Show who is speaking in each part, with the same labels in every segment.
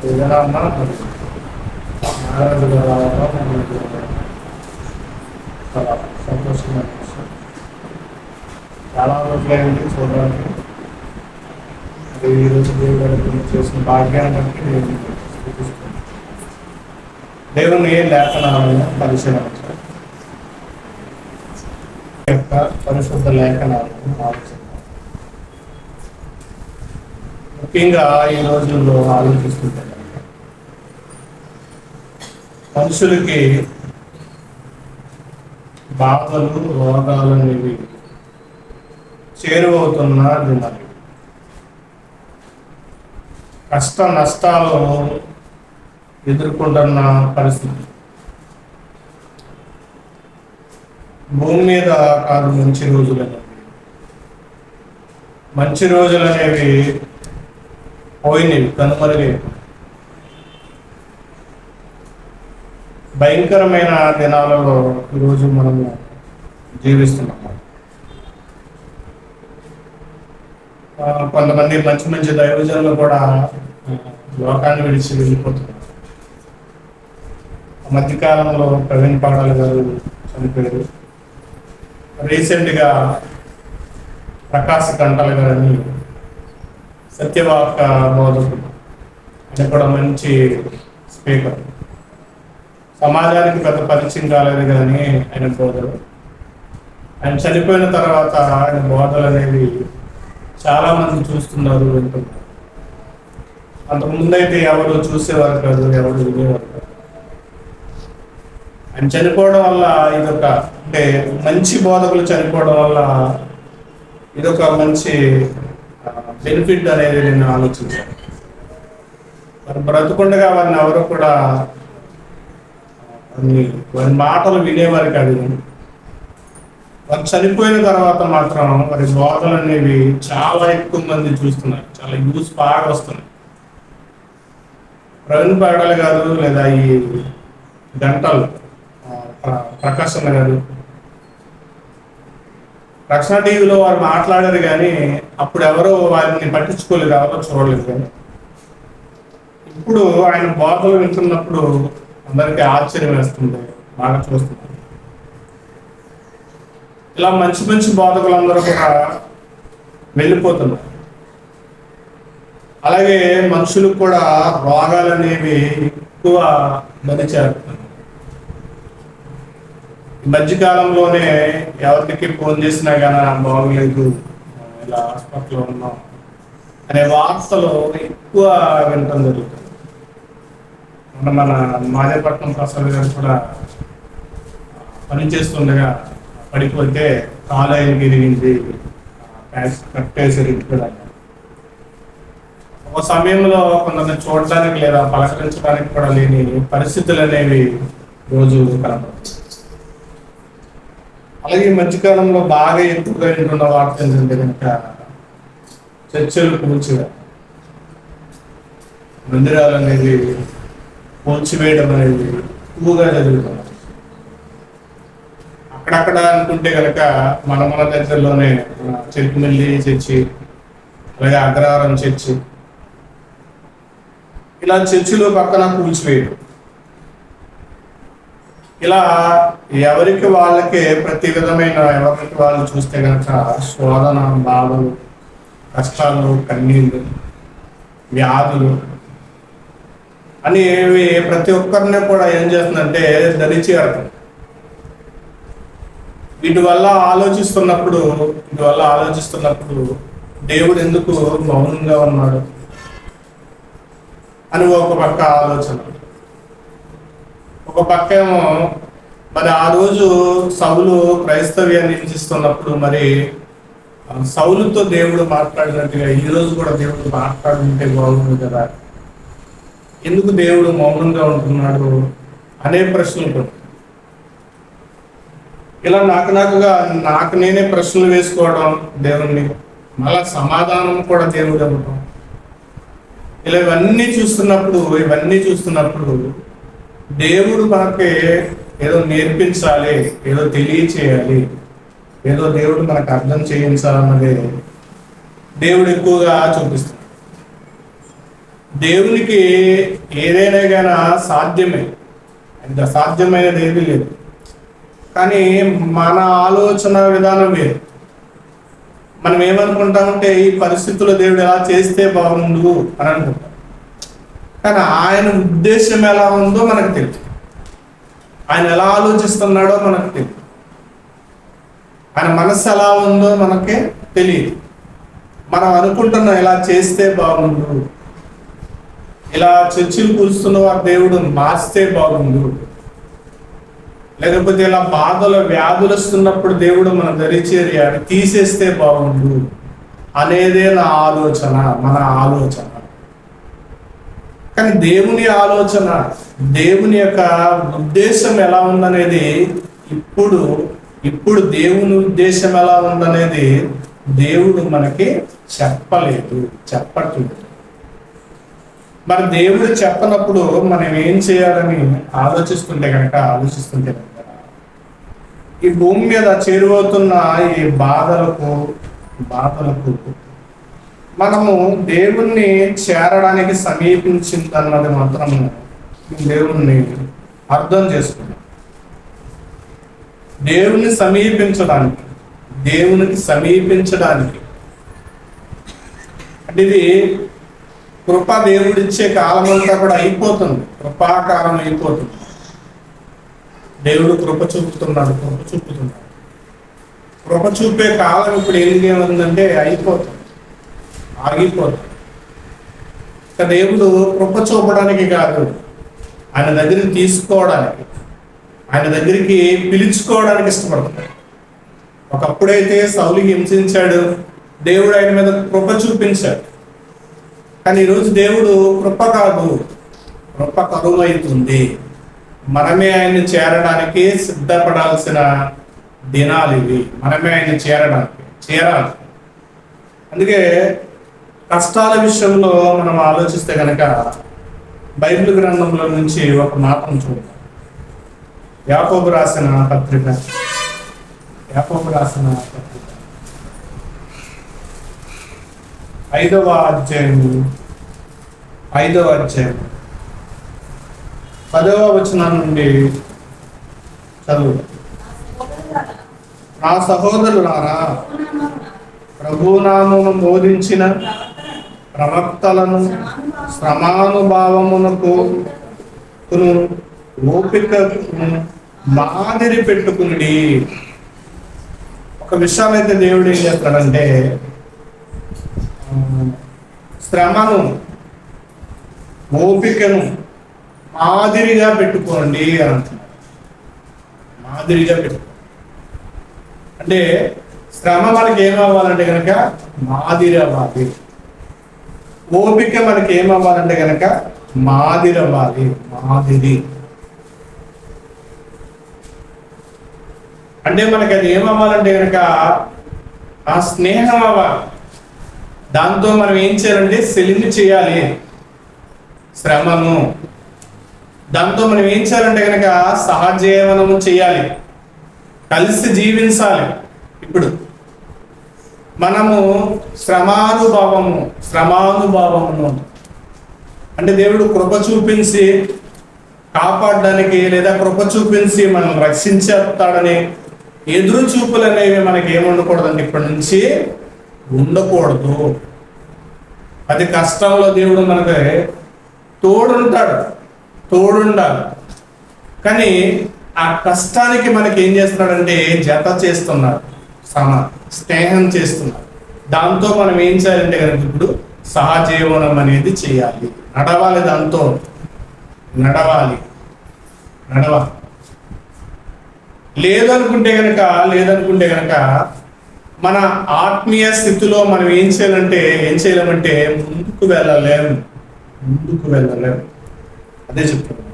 Speaker 1: ఏదైనా ఉన్నా మహారాజుగా రావడం మనకు చాలా సంతోషంగా అనిపిస్తుంది. చాలా రోజులైంది చూడడానికి. అది ఈరోజు దేవుడు చేసిన భాగ్యాన్ని బట్టి నేను స్థుతిస్తున్నాను. దేవుని లేఖనాలను పరిశీలించాలి. యొక్క పరిశుద్ధ లేఖనాలను ఆలోచించాలి. ముఖ్యంగా ఈ రోజుల్లో ఆలోచిస్తుంటే మనుషులకి బాధలు రోగాలు అనేవి చేరువవుతున్న దినాలు. కష్ట నష్టాలు ఎదుర్కొంటున్న పరిస్థితి. భూమి మీద కాదు మంచి రోజులు అనేవి, మంచి రోజులు అనేవి పోయినవి, కనుమరుగైనవి. భయంకరమైన దినాలలో ఈరోజు మనము జీవిస్తున్నాము. కొంతమంది మంచి మంచి దైవజనులు కూడా లోకాన్ని విడిచి వెళ్ళిపోతున్నారు. మధ్యకాలంలో ప్రవీణ్ పాడాల గారు చనిపోయారు. రీసెంట్గా ప్రకాశ్ గంటల గారని సత్యవాక బోధకుడు, ఆయన కూడా మంచి స్పీకర్. సమాజానికి పెద్ద పరిచయం కాలేదు కానీ ఆయన బోధలు, ఆయన చనిపోయిన తర్వాత ఆయన బోధలు అనేవి చాలా మంది చూస్తున్నారు, వింటున్నారు. అంతకుముందైతే ఎవరు చూసేవారు కాదు, ఎవరు వినేవారు కాదు. ఆయన చనిపోవడం వల్ల ఇదొక, అంటే మంచి బోధకులు చనిపోవడం వల్ల ఇదొక మంచి బెనిఫిట్ అనేది నేను ఆలోచించాను. మరి బ్రతుకుండగా వారిని ఎవరు కూడా వారి మాటలు వినేవారు కాదు. వారు చనిపోయిన తర్వాత మాత్రం వారి బోధలు అనేవి చాలా ఎక్కువ మంది చూస్తున్నారు, చాలా యూస్ బాగా వస్తున్నాయి. ప్రవీణ్ పాడాల గారు లేదా ఈ గంటలు ప్రకాశన్న గారు రక్షణ టీవీలో వారు మాట్లాడారు కానీ అప్పుడు ఎవరో వారిని పట్టించుకోలేదు, ఎవరో చూడలేదు. కానీ ఇప్పుడు ఆయన బోధలు వింటున్నప్పుడు అందరికీ ఆశ్చర్యం వేస్తుంది, బాగా చూస్తున్నారు. ఇలా మంచి మంచి బోధకులందరూ కూడా వెళ్ళిపోతున్నారు. అలాగే మనుషులకు కూడా రోగాలు అనేవి ఎక్కువ బలి చేరుతున్నాయి. ఈ మధ్యకాలంలోనే ఎవరికి ఫోన్ చేసినా కానీ బాగోలేదు, ఇలా హాస్పిటల్లో ఉన్నాం అనే వార్తలు ఎక్కువ వినటం జరుగుతుంది. మన మాదేపట్నం ప్రసాద్ గారు కూడా పనిచేస్తుండగా పడిపోతే కాలేజీకి విరిగింది, కట్టేసారు ఇంటికి. ఒక సమయంలో కొంతమంది చూడడానికి లేదా పలకరించడానికి కూడా లేని పరిస్థితులు అనేవి రోజు కనపడుతుంది. అలాగే ఈ మధ్యకాలంలో బాగా ఎక్కువగా వింటున్న వార్త ఏంటంటే కనుక చర్చలు కూల్చివేయడం, మందిరాలు అనేది కూల్చివేయడం అనేది ఎక్కువగా జరుగుతుంది. అక్కడక్కడ అనుకుంటే కనుక మన దగ్గరలోనే చెరుకుమిల్లి చర్చి, అలాగే అగ్రహారం చర్చి, ఇలా చర్చిలో పక్కన కూల్చివేయడం, ఇలా ఎవరికి వాళ్ళకే ప్రతి విధమైన ఎవరికి వాళ్ళు చూస్తే కనుక శోధన, బాధలు, కష్టాలు, కన్నీళ్ళు, వ్యాధులు అని ప్రతి ఒక్కరిని కూడా ఏం చేస్తుందంటే దరిచేరుతుంది. వీటి వల్ల ఆలోచిస్తున్నప్పుడు దేవుడు ఎందుకు మౌనంగా ఉన్నాడు అని ఒక పక్క ఆలోచన. ఒక పక్క ఏమో మరి ఆ రోజు సౌలు క్రైస్తవ్యాన్ని హింసిస్తున్నప్పుడు మరి సౌలుతో దేవుడు మాట్లాడినట్టుగా ఈ రోజు కూడా దేవుడు మాట్లాడుతుంటే బాగుంది కదా, ఎందుకు దేవుడు మౌనంగా ఉంటున్నాడు అనే ప్రశ్నలు. ఇలా నాకు నేనే ప్రశ్నలు వేసుకోవడం దేవుణ్ణి, మళ్ళా సమాధానం కూడా దేవుడు అవ్వడం, ఇలా ఇవన్నీ చూస్తున్నప్పుడు దేవుడు మనకి ఏదో నేర్పించాలి, ఏదో తెలియచేయాలి, ఏదో దేవుడు మనకు అర్థం చేయించాలన్నదే దేవుడు ఎక్కువగా చూపిస్తున్నాడు. దేవునికి ఏదైనా కానీ సాధ్యమే, అంత సాధ్యమైనది ఏమీ లేదు. కానీ మన ఆలోచన విధానం వేరు. మనం ఏమనుకుంటామంటే ఈ పరిస్థితుల్లో దేవుడు ఎలా చేస్తే బాగుండు అని అనుకుంటాం. కానీ ఆయన ఉద్దేశం ఎలా ఉందో మనకు తెలియదు, ఆయన ఎలా ఆలోచిస్తున్నాడో మనకు తెలియదు, ఆయన మనస్సు ఎలా ఉందో మనకే తెలియదు. మనం అనుకుంటున్నాం ఇలా చేస్తే బాగుండు, ఇలా చర్చిలు కూర్చున్న వారు దేవుడు మార్స్తే బాగుండు, లేకపోతే ఇలా బాధలు వ్యాధులు వస్తున్నప్పుడు దేవుడు మన దరిచేరి తీసేస్తే బాగుండు అనేదే నా ఆలోచన, మన ఆలోచన. కానీ దేవుని ఆలోచన, దేవుని యొక్క ఉద్దేశం ఎలా ఉందనేది ఇప్పుడు దేవుని ఉద్దేశం ఎలా ఉందనేది దేవుడు మనకి చెప్పట్లేదు. మరి దేవుడు చెప్పనప్పుడు మనం ఏం చేయాలని ఆలోచిస్తుంటే కనుక ఈ భూమి మీద చేరువవుతున్న ఈ బాధలకు మనము దేవుణ్ణి చేరడానికి సమీపించిందన్నది మాత్రం దేవుణ్ణి అర్థం చేసుకున్నాం. దేవునికి సమీపించడానికి అంటే ఇది కృప దేవుడిచ్చే కాలం అంతా కూడా అయిపోతుంది, కృపాకాలం అయిపోతుంది. దేవుడు కృప చూపుతున్నాడు. కృప చూపే కాలం ఇప్పుడు ఏముందంటే ఆగిపోతుంది. దేవుడు కృప చూపడానికి కాదు, ఆయన దగ్గరికి తీసుకోవడానికి, ఆయన దగ్గరికి పిలుచుకోవడానికి ఇష్టపడుతున్నాడు. ఒకప్పుడైతే సౌలుని హింసించాడు, దేవుడు ఆయన మీద కృప చూపించాడు. కానీ ఈరోజు దేవుడు కృప కాదు, కృప కరువైతుంది. మనమే ఆయన్ని చేరడానికి సిద్ధపడాల్సిన దినాలు ఇవి. మనమే ఆయన్ని చేరాలి. అందుకే కష్టాల విషయంలో మనం ఆలోచిస్తే కనుక బైబిల్ గ్రంథంలో నుంచి ఒక మాటను చూద్దాం. యాకోబు రాసిన పత్రిక 5వ అధ్యాయం 10వ వచనం నుండి చదువు. నా సహోదరులారా, ప్రభునామమును బోధించిన ప్రవక్తలను శ్రమానుభావమునకు ఓపికను మాదిరి పెట్టుకుని. ఒక విషయం అయితే దేవుడు ఏం చేస్తాడంటే, శ్రమను ఓపికను మాదిరిగా పెట్టుకోండి అని అంటున్నాడు. మాదిరిగా పెట్టుకో అంటే శ్రమ మనకి ఏమవ్వాలంటే కనుక మాదిరి అవ్వాలి, ఓపిక మనకి ఏమవ్వాలంటే కనుక మాదిరి అవ్వాలి. అంటే మనకి అది ఏమవ్వాలంటే కనుక ఆ స్నేహం అవ్వాలి. దాంతో మనం ఏం చేయాలంటే సెలిమి చేయాలి శ్రమను. దాంతో మనం ఏం చేయాలంటే కనుక సహజీవనము చేయాలి, కలిసి జీవించాలి. ఇప్పుడు మనము శ్రమానుభావమును అంటే దేవుడు కృప చూపించి కాపాడడానికి లేదా కృప చూపించి మనం రక్షించేస్తాడని ఎదురు చూపులు అనేవి మనకి ఏముండకూడదండి, ఇప్పటి నుంచి ఉండకూడదు. అది కష్టంలో దేవుడు మనకి తోడుండాలి. కానీ ఆ కష్టానికి మనకి ఏం చేస్తున్నాడంటే జత చేస్తున్నాడు, స్నేహం చేస్తున్నాడు. దాంతో మనం ఏం చేయాలంటే కనుక ఇప్పుడు సహజీవనం అనేది చేయాలి, నడవాలి. లేదనుకుంటే కనుక మన ఆత్మీయ స్థితిలో మనం ఏం చేయలేమంటే ముందుకు వెళ్ళలేము. అదే చెప్తున్నాను.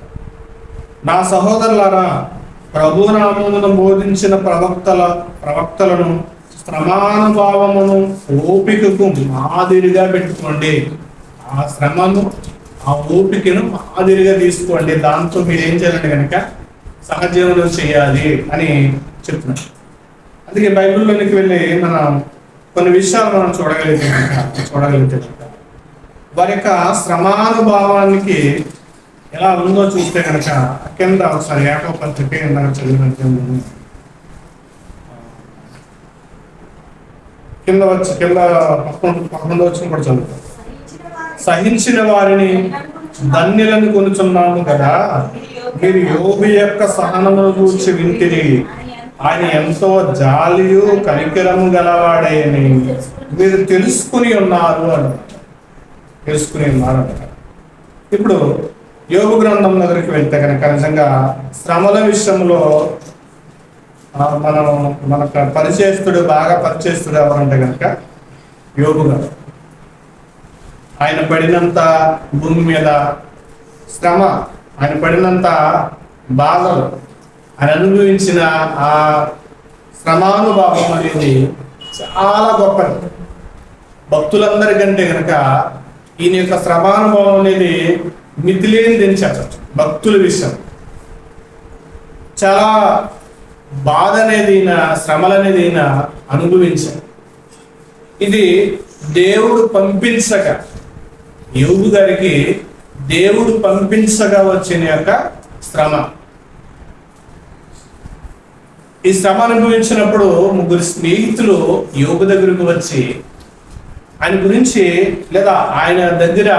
Speaker 1: నా సహోదరులారా, ప్రభునామమును బోధించిన ప్రవక్తలను శ్రమానుభావమును ఓపికకు మాదిరిగా పెట్టుకోండి. ఆ శ్రమను ఆ ఓపికను మాదిరిగా తీసుకోండి. దాంతో మీరు ఏం చేయాలంటే కనుక సహజీవనం చేయాలి అని చెప్తున్నాడు. అందుకే బైబిల్లోనికి వెళ్ళి మనం కొన్ని విషయాలు మనం చూడగలిగితే వారి యొక్క శ్రమానుభవానికి ఎలా ఉందో చూస్తే కనుక కింద ఒకసారి యాకోబు పత్రిక ఇందాక చదివినట్టు కింద 11 వచ్చిన కూడా చదువుతాం. సహించిన వారిని ధన్యులను కొనుచున్నాము కదా, మీరు యోబు యొక్క సహనమును గూర్చి వింటిరి, ఆయన ఎంతో జాలియు కనికరము గలవాడని మీరు తెలుసుకుని ఉన్నారు అని తెలుసుకుని ఉన్నారు అంట. ఇప్పుడు యోబు గ్రంథం దగ్గరికి వెళ్తే కనుక నిజంగా శ్రమల విషయంలో మనకు బాగా పరిచయస్తుడు ఎవరంటే కనుక యోబు గారు. ఆయన పడినంత భూమి మీద శ్రమ, ఆయన పడినంత బాధలు, ఆయన అనుభవించిన ఆ శ్రమానుభావం అనేది చాలా గొప్పది. భక్తులందరికంటే కనుక ఈయన యొక్క శ్రమానుభవం అనేది మితిలేనిది అని చెప్పచ్చు. భక్తుల విషయం చాలా బాధ అనేది శ్రమలు అనేది అనుభవించారు. ఇది దేవుడు పంపించగా, యోబు గారికి దేవుడు పంపించగా వచ్చిన యొక్క శ్రమ. ఈ శ్రమ అనుభవించినప్పుడు 3 స్నేహితులు యోబు దగ్గరకు వచ్చి ఆయన గురించి లేదా ఆయన దగ్గర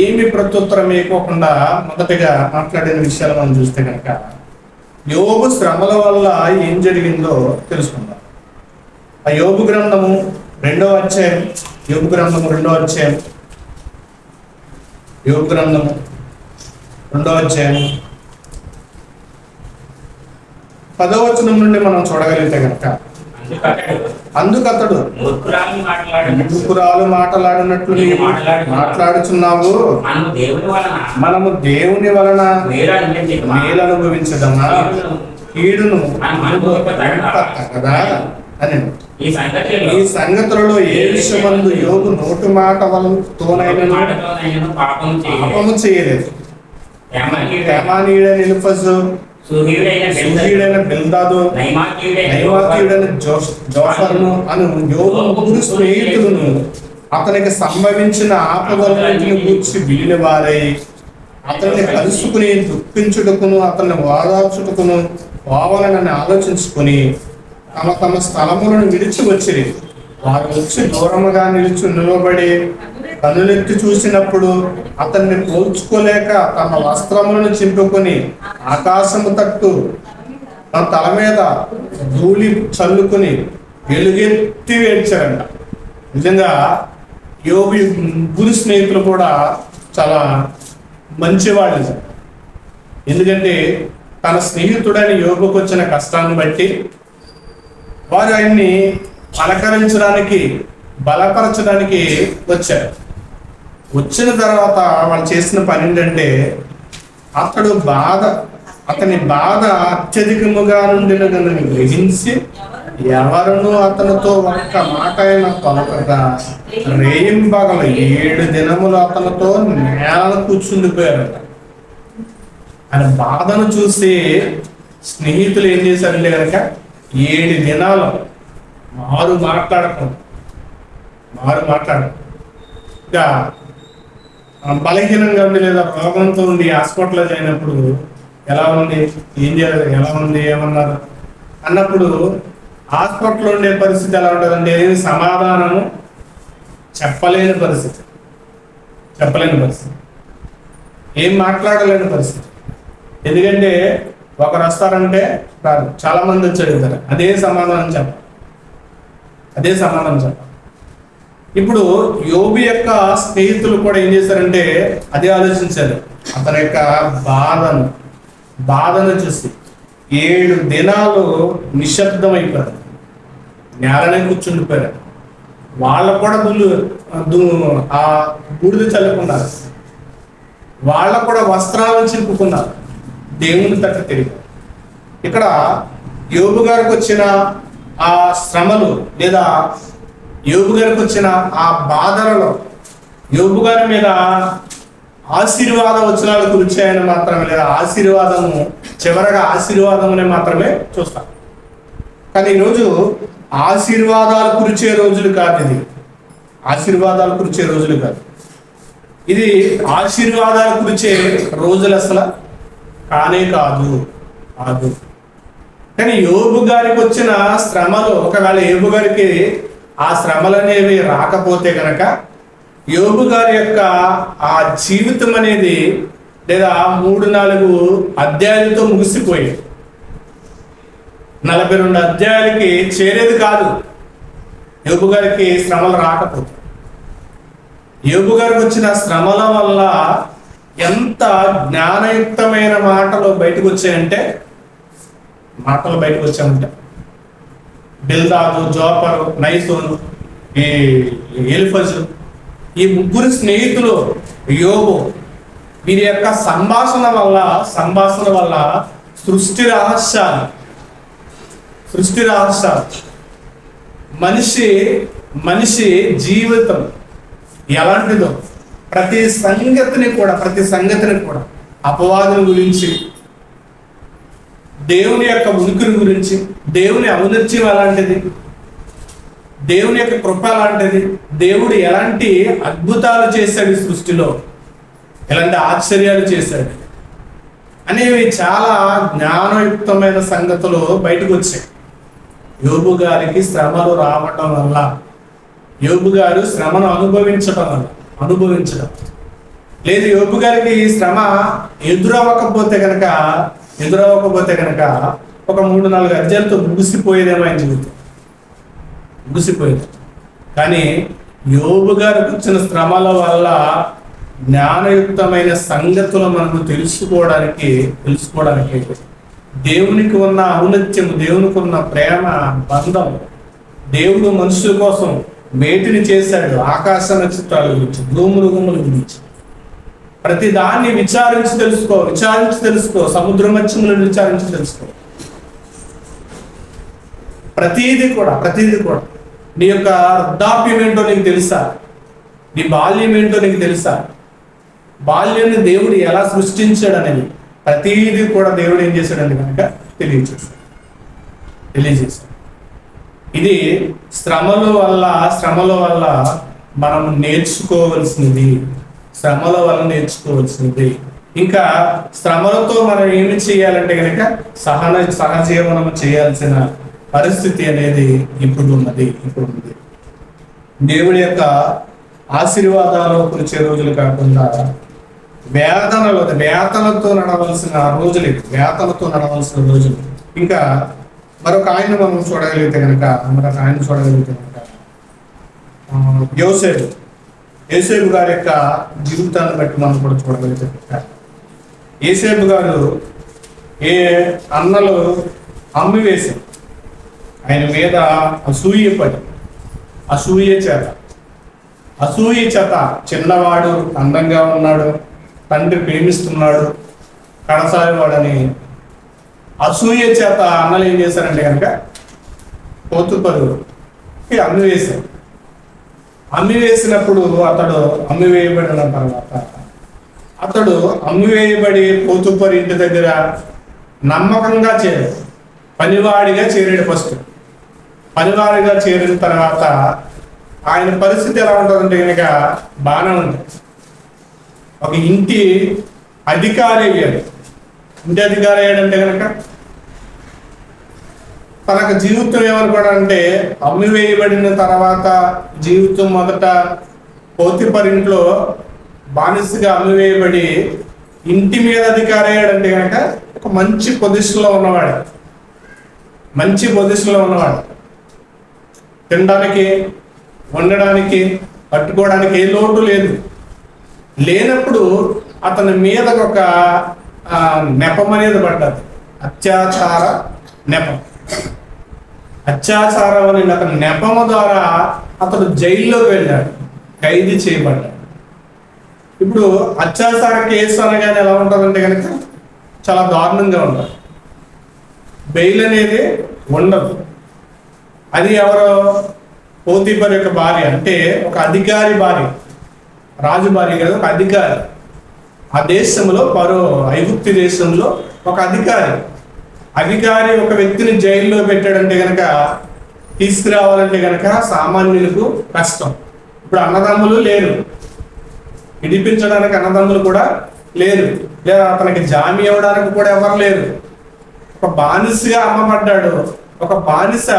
Speaker 1: ఏమి ప్రత్యుత్తరం ఇవ్వకుండా మొదటగా మాట్లాడిన విషయాలు మనం చూస్తే కనుక యోబు శ్రమల వల్ల ఏం జరిగిందో తెలుసుకుందాం. ఆ యోబు గ్రంథము 2వ అధ్యాయం, యోబు గ్రంథము 2వ అధ్యాయం, యోబు గ్రంథము 2వ అధ్యాయం 10వ వచనం నుండి మనం చూడగలిగితే కనుక అందుకతడు మూర్ఖురాలు మాట్లాడినట్లు మాట్లాడుచున్నావు, మనము దేవుని వలన మేలు అనుభవించదమా కీడును కదా అని. ఈ సంగతులలో ఏ విషయమందు యోబు నోటు మాట వలనతోనైనను పాపము చేయలేదు. తేమానీయుడైన ఎలీఫజు, సూర్యుడైన బిల్దాదు, నయమాతీయుడైన జోఫరును అను యోబు 3 స్నేహితులను అతనికి సంభవించిన ఆపదలన్నిటిని గూర్చి విని వారై అతన్ని కలుసుకుని దుఃఖించుటకును అతన్ని ఓదార్చుటకును పోవాలని ఆలోచించుకుని తమ స్థలములను విడిచి వచ్చిరి. వారు వచ్చి దూరముగా నిలబడి కన్నులెత్తి చూసినప్పుడు అతన్ని పోల్చుకోలేక తమ వస్త్రములను చింపుకొని ఆకాశము తట్టు తన తల మీద ధూళి చల్లుకుని వెలుగెత్తి ఏడ్చారంట. నిజంగా యోబు 3 స్నేహితులు కూడా చాలా మంచివాళ్ళు. ఎందుకంటే తన స్నేహితుడని యోబుకు వచ్చిన కష్టాన్ని బట్టి వారు ఆయన్ని పలకరించడానికి, బలపరచడానికి వచ్చారు. వచ్చిన తర్వాత వాళ్ళు చేసిన పని ఏంటంటే అతని బాధ అత్యధికముగా నుండిన గ్రహించి ఎవరునూ అతనితో ఒక్క మాట అయినా పలకగా రేయింబగలు 7 దినములు అతనితో నేలను కూర్చుండిపోయారట. ఆయన బాధను చూసి స్నేహితులు ఏం చేశారంటే కనుక 7 దినాలు మారు మాట్లాడకుండా ఇంకా బలహీనంగా ఉండి లేదా రోగంతో ఉండి హాస్పిటల్లో అయినప్పుడు ఎలా ఉంది, ఏం చేయాలి, ఎలా ఉంది, ఏమన్నారు అన్నప్పుడు హాస్పిటల్లో ఉండే పరిస్థితి ఎలా ఉంటుందంటే సమాధానము చెప్పలేని పరిస్థితి, ఏం మాట్లాడలేని పరిస్థితి. ఎందుకంటే ఒకరు వస్తారంటే రాదు, చాలా మంది వచ్చి అడుగుతారు, అదే సమాధానం చెప్పాలి. ఇప్పుడు యోబు యొక్క స్నేహితులు కూడా ఏం చేశారంటే అదే ఆలోచించారు. అతని యొక్క బాధను చూసి 7 దినాలు నిశ్శబ్దం అయిపోయారు, నేలనే కూర్చుండిపోయారు. వాళ్ళకు కూడా ఆ బూడిద చల్లుకున్నారు, వాళ్ళకు కూడా వస్త్రాలను చింపుకున్నారు, దేవుని తట్టు తిరిగి. ఇక్కడ యోబు గారికి వచ్చిన ఆ శ్రమలు లేదా యోబు గారికి వచ్చిన ఆ బాధలలో యోబు గారి మీద ఆశీర్వాద వచనాలు కురిచాయని మాత్రమే, లేదా చివరగా ఆశీర్వాదమునే మాత్రమే చూస్తాం. కానీ ఈరోజు ఆశీర్వాదాలు కురిచే రోజులు కాదు, ఇది ఆశీర్వాదాలు కురిచే రోజులు అసలు కానే కాదు. కానీ యోబు గారికి వచ్చిన శ్రమలు, ఒకవేళ యోబు గారికి ఆ శ్రమలు అనేవి రాకపోతే కనుక యోబు గారి యొక్క ఆ జీవితం అనేది లేదా 3-4 అధ్యాయాలతో ముగిసిపోయాయి. 42 అధ్యాయాలకి చేరేది కాదు యోబు గారికి శ్రమలు రాకపోతే. యోబు గారికి వచ్చిన శ్రమల వల్ల ఎంత జ్ఞానయుక్తమైన మాటలు బయటకు వచ్చాయంటే బిల్దాదు, జోపరు, నైసోను, ఈ ఎలిఫజు, ఈ 3 స్నేహితులు యోబు, వీరి యొక్క సంభాషణ వల్ల సృష్టి రహస్యాలు మనిషి జీవితం ఎలాంటిదో ప్రతి సంగతిని కూడా అపవాదుల గురించి, దేవుని యొక్క ఉనికిని గురించి, దేవుని ఔన్నత్యం ఎలాంటిది, దేవుని యొక్క కృప ఎలాంటిది, దేవుడు ఎలాంటి అద్భుతాలు చేశాడు సృష్టిలో, ఎలాంటి ఆశ్చర్యాలు చేశాడు అనేవి చాలా జ్ఞానయుక్తమైన సంగతులు బయటకు వచ్చాయి. యోబు గారికి శ్రమలు రావటం వల్ల, యోబు గారు శ్రమను అనుభవించడం లేదు. యోబు గారికి శ్రమ ఎదురవ్వకపోతే కనుక ఒక 3-4 అధ్యాయాలతో ముగిసిపోయేదేమో ఆయన జీవితం, ముగిసిపోయేది. కానీ యోబు గారికి వచ్చిన శ్రమల వల్ల జ్ఞానయుక్తమైన సంగతులు మనకు తెలుసుకోవడానికి దేవునికి ఉన్న ఔన్నత్యం, దేవునికి ఉన్న ప్రేమ బంధం, దేవుడు మనుషుల కోసం మేటిని చేశాడు, ఆకాశ నక్షత్రాల గురించి, భూముల గురించి, ప్రతి దాన్ని విచారించి తెలుసుకో, సముద్ర మత్స్యములను విచారించి తెలుసుకో. ప్రతిదీ కూడా నీ యొక్క వృద్ధాప్యం ఏంటో నీకు తెలుసా, నీ బాల్యం ఏంటో నీకు తెలుసా, బాల్యాన్ని దేవుడు ఎలా సృష్టించాడు అనేది ప్రతిదీ కూడా దేవుడు ఏం చేశాడని కనుక తెలియజేశాడు. ఇది శ్రమల వల్ల మనం నేర్చుకోవలసినది. ఇంకా శ్రమలతో మనం ఏమి చేయాలంటే కనుక సహజీవనం చేయాల్సిన పరిస్థితి అనేది ఇప్పుడు ఉంది. దేవుడి యొక్క ఆశీర్వాదాలు కురిచే రోజులు కాకుండా వేతనతో నడవలసిన రోజులు. ఇంకా మరొక ఆయన మనం చూడగలిగితే కనుక యోసేపు గారి యొక్క జీవితాన్ని బట్టి మనం కూడా చూడగలిగితే కనుక యోసేపు గారు ఏ అన్నలు అమ్మివేశారు, ఆయన మీద అసూయ చేత చిన్నవాడు, అందంగా ఉన్నాడు, తండ్రి ప్రేమిస్తున్నాడు, కడసారివాడని అసూయ చేత అన్నలు ఏం చేశారంటే కనుక పోతుపరుకి అమ్మివేసినప్పుడు అతడు అమ్మివేయబడి పోతుపరు ఇంటి దగ్గర నమ్మకంగా పనివాడిగా చేరాడు. ఫస్ట్ పనివాడిగా చేరిన తర్వాత ఆయన పరిస్థితి ఎలా ఉంటుందంటే కనుక బాగానే ఉంటుంది. ఒక ఇంటి అధికారి అయ్యాడంటే కనుక తనకు జీవితం ఏమనుకోవడంటే అమ్మివేయబడిన తర్వాత జీవితం మొదట పోతిపరింట్లో బానిసగా అమ్మివేయబడి ఇంటి మీద అధికారి అయ్యాడంటే కనుక ఒక మంచి పొజిషన్లో ఉన్నవాడు, తినడానికి, వండడానికి, పట్టుకోవడానికి ఏ లోటు లేనప్పుడు అతని మీద ఒక నెపం అనేది పడ్డది. అత్యాచారం అనే ఒక నెపము ద్వారా అతడు జైల్లోకి వెళ్ళాడు, ఖైదీ చేయబడ్డాడు. ఇప్పుడు అత్యాచార కేసు అనగానే ఎలా ఉంటుందంటే కనుక చాలా దారుణంగా ఉంటుంది. బెయిల్ అనేది ఉండదు. అది ఎవరో పోతీఫర్ యొక్క భార్య, అంటే ఒక అధికారి భార్య, రాజు భార్య కదా, ఒక అధికారి. ఆ దేశంలో ఐగుప్తు దేశంలో ఒక అధికారి ఒక వ్యక్తిని జైల్లో పెట్టాడంటే కనుక తీసుకురావాలంటే కనుక సామాన్యులకు కష్టం. ఇప్పుడు అన్నదమ్ములు లేరు, విడిపించడానికి అన్నదమ్ములు కూడా లేరు, లేదా అతనికి జామీ ఇవ్వడానికి కూడా ఎవరు లేరు. ఒక బానిసగా అమ్మబడ్డాడు. ఒక బానిస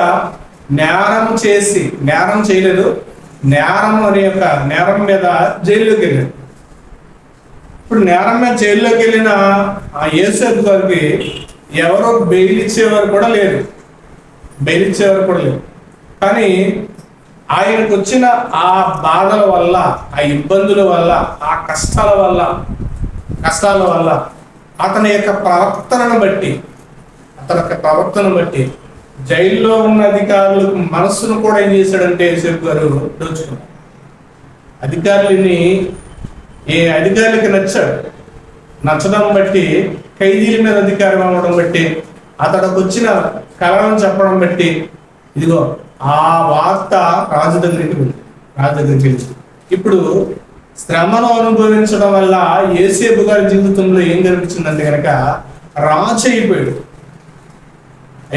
Speaker 1: నేరం చేయలేదు, నేరం అనే యొక్క నేరం మీద జైల్లోకి వెళ్ళాడు. ఇప్పుడు నేరం మీద జైల్లోకి వెళ్ళిన ఆ యోసేపు గారికి ఎవరో బెయిల్ ఇచ్చేవారు కూడా లేరు. కానీ ఆయనకు వచ్చిన ఆ బాధల వల్ల, ఆ ఇబ్బందుల వల్ల, ఆ కష్టాల వల్ల అతని యొక్క ప్రవర్తనను బట్టి జైల్లో ఉన్న అధికారులకు మనస్సును కూడా ఏం చేశాడంటే యోసేపు గారు దోచుకున్నాడు. అధికారులకి నచ్చడం బట్టి, ఖైదీల మీద అధికారం అవ్వడం బట్టి, అతడికి వచ్చిన కళలను చెప్పడం బట్టి, ఇదిగో ఆ వార్త రాజు దగ్గరికి వెళ్ళింది. ఇప్పుడు శ్రమను అనుభవించడం వల్ల యోసేపు గారి జీవితంలో ఏం కనిపించిందంటే కనుక రాజు అయిపోయాడు.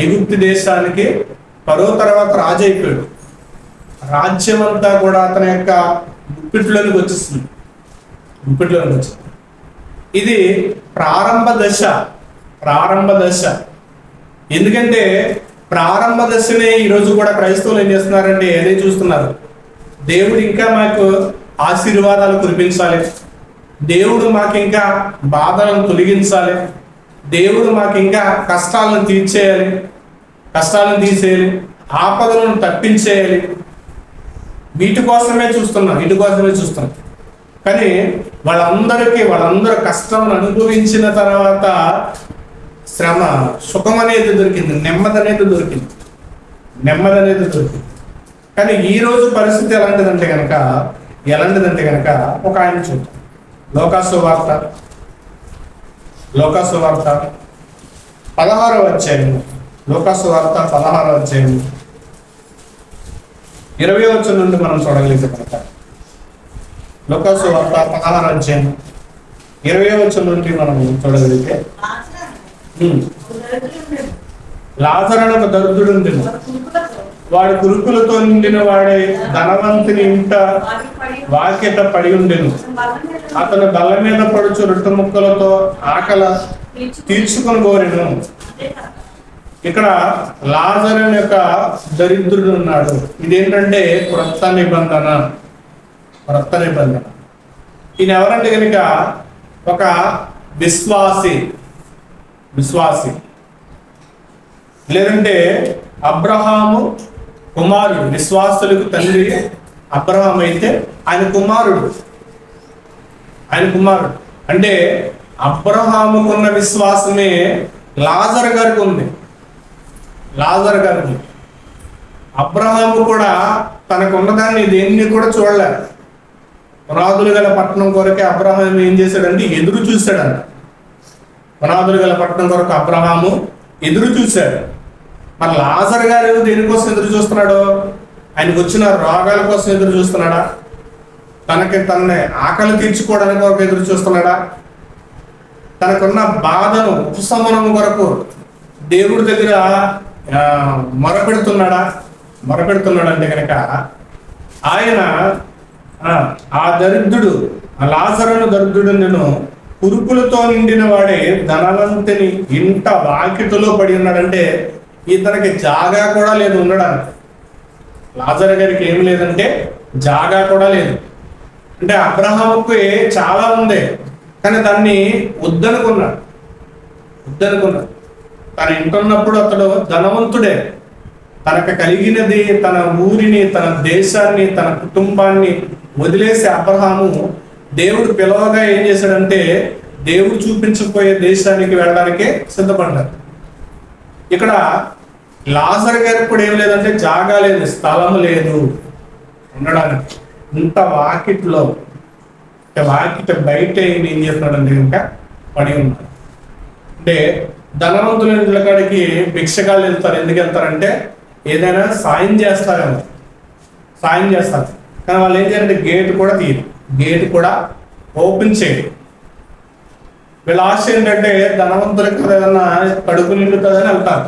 Speaker 1: ఐగుప్తు దేశానికి ఫరో తర్వాత రాజు అయిపోయాడు. రాజ్యం అంతా కూడా అతని యొక్క గుప్పిట్లోనికి వచ్చేస్తుంది. ఇది ప్రారంభ దశ. ఎందుకంటే ప్రారంభ దశనే ఈరోజు కూడా క్రైస్తవులు ఏం చేస్తున్నారంటే ఏదే చూస్తున్నారు. దేవుడు ఇంకా మాకు ఆశీర్వాదాలు కురిపించాలి, దేవుడు మాకు ఇంకా బాధలను తొలగించాలి, దేవుడు మాకు ఇంకా కష్టాలను తీసేయాలి, ఆపదలను తప్పించేయాలి. వీటి కోసమే చూస్తున్నాం. కానీ వాళ్ళందరూ కష్టం అనుభవించిన తర్వాత శ్రమ, సుఖం అనేది దొరికింది, నెమ్మది అనేది దొరికింది. కానీ ఈ రోజు పరిస్థితి ఎలాంటిదంటే కనుక ఒక ఆయన చూద్దాం. లోకాసు వార్త 16వ అధ్యాయం, 20వ వచనం నుండి మనం చూడగలిగితే కనుక లోకాసు వార్త 16వ అధ్యాయం 20వ వచనం నుండి మనం చూడగలిగితే, లాజరు ఒక దరిద్రుడు ఉండెను, వాడు కురుకులతో నిండిన వాడే ధనవంతుని ఇంట వాకిట పడి ఉండెను. అతను బల్ల మీద పడుచు రొట్టె ముక్కలతో ఆకలి తీర్చుకొని కోరెను. ఇక్కడ లాజరు యొక్క దరిద్రుడు ఉన్నాడు. ఇదేంటంటే క్రొత్త నిబంధన. ఈయన ఎవరంటే కనుక ఒక విశ్వాసి, లేదంటే అబ్రహాము కుమారుడు. విశ్వాసులకు తండ్రి అబ్రహాం అయితే ఆయన కుమారుడు. అంటే అబ్రహాముకున్న విశ్వాసమే లాజరు గారికి ఉంది. అబ్రహాము కూడా తనకు ఉన్నదాన్ని దేన్ని కూడా చూడలేదు. పునాదులు గల పట్టణం కొరకే అబ్రహాము ఏం చేశాడంటే ఎదురు చూశాడంట. పునాదులు గల పట్టణం కొరకు అబ్రహాము ఎదురు చూశాడు. మరి లాజరు గారు దేనికోసం ఎదురు చూస్తున్నాడు? ఆయనకు వచ్చిన రోగాల కోసం ఎదురు చూస్తున్నాడా? తనని ఆకలి తీర్చుకోవడానికి కొరకు ఎదురు చూస్తున్నాడా? తనకున్న బాధను ఉపశమనం కొరకు దేవుడి దగ్గర మొరపెడుతున్నాడా అంటే కనుక ఆయన ఆ లాజరును దరిద్రుడును కురుకులతో నిండిన వాడే ధనవంతుని ఇంట వాకిటిలో పడి ఉన్నాడంటే ఇతనికి జాగా కూడా లేదు ఉండడానికి. లాజరు గారికి ఏమి లేదంటే జాగా కూడా లేదు. అంటే అబ్రహాముకి చాలా ఉంది, కానీ దాన్ని వద్దనుకున్నాడు. తన ఇంటున్నప్పుడు అతడు ధనవంతుడే. తనకు కలిగినది, తన ఊరిని, తన దేశాన్ని, తన కుటుంబాన్ని వదిలేసి అబ్రహాము దేవుడు పిలవగా ఏం చేశాడంటే దేవుడు చూపించకపోయే దేశానికి వెళ్ళడానికే సిద్ధపడ్డాడు. ఇక్కడ లాజరు గారికి కూడా ఏం లేదంటే జాగా లేదు, స్థలం లేదు ఉండడానికి. ఇంత వాకిట బయట ఏం చేస్తున్నాడంటే ఇంకా పడి ఉన్నాడు. అంటే ధనవంతుల ఇంట్ల కాడికి భిక్షగాళ్ళు వెళ్తారు. ఎందుకు వెళ్తారంటే ఏదైనా సాయం చేస్తారు. కానీ వాళ్ళు ఏం చేయాలంటే గేట్ కూడా ఓపెన్ చేయరు. వీళ్ళ ఆశ ఏంటంటే ధనవంతులకు ఏదైనా కడుపు నిండుతుందని వెళ్తారు.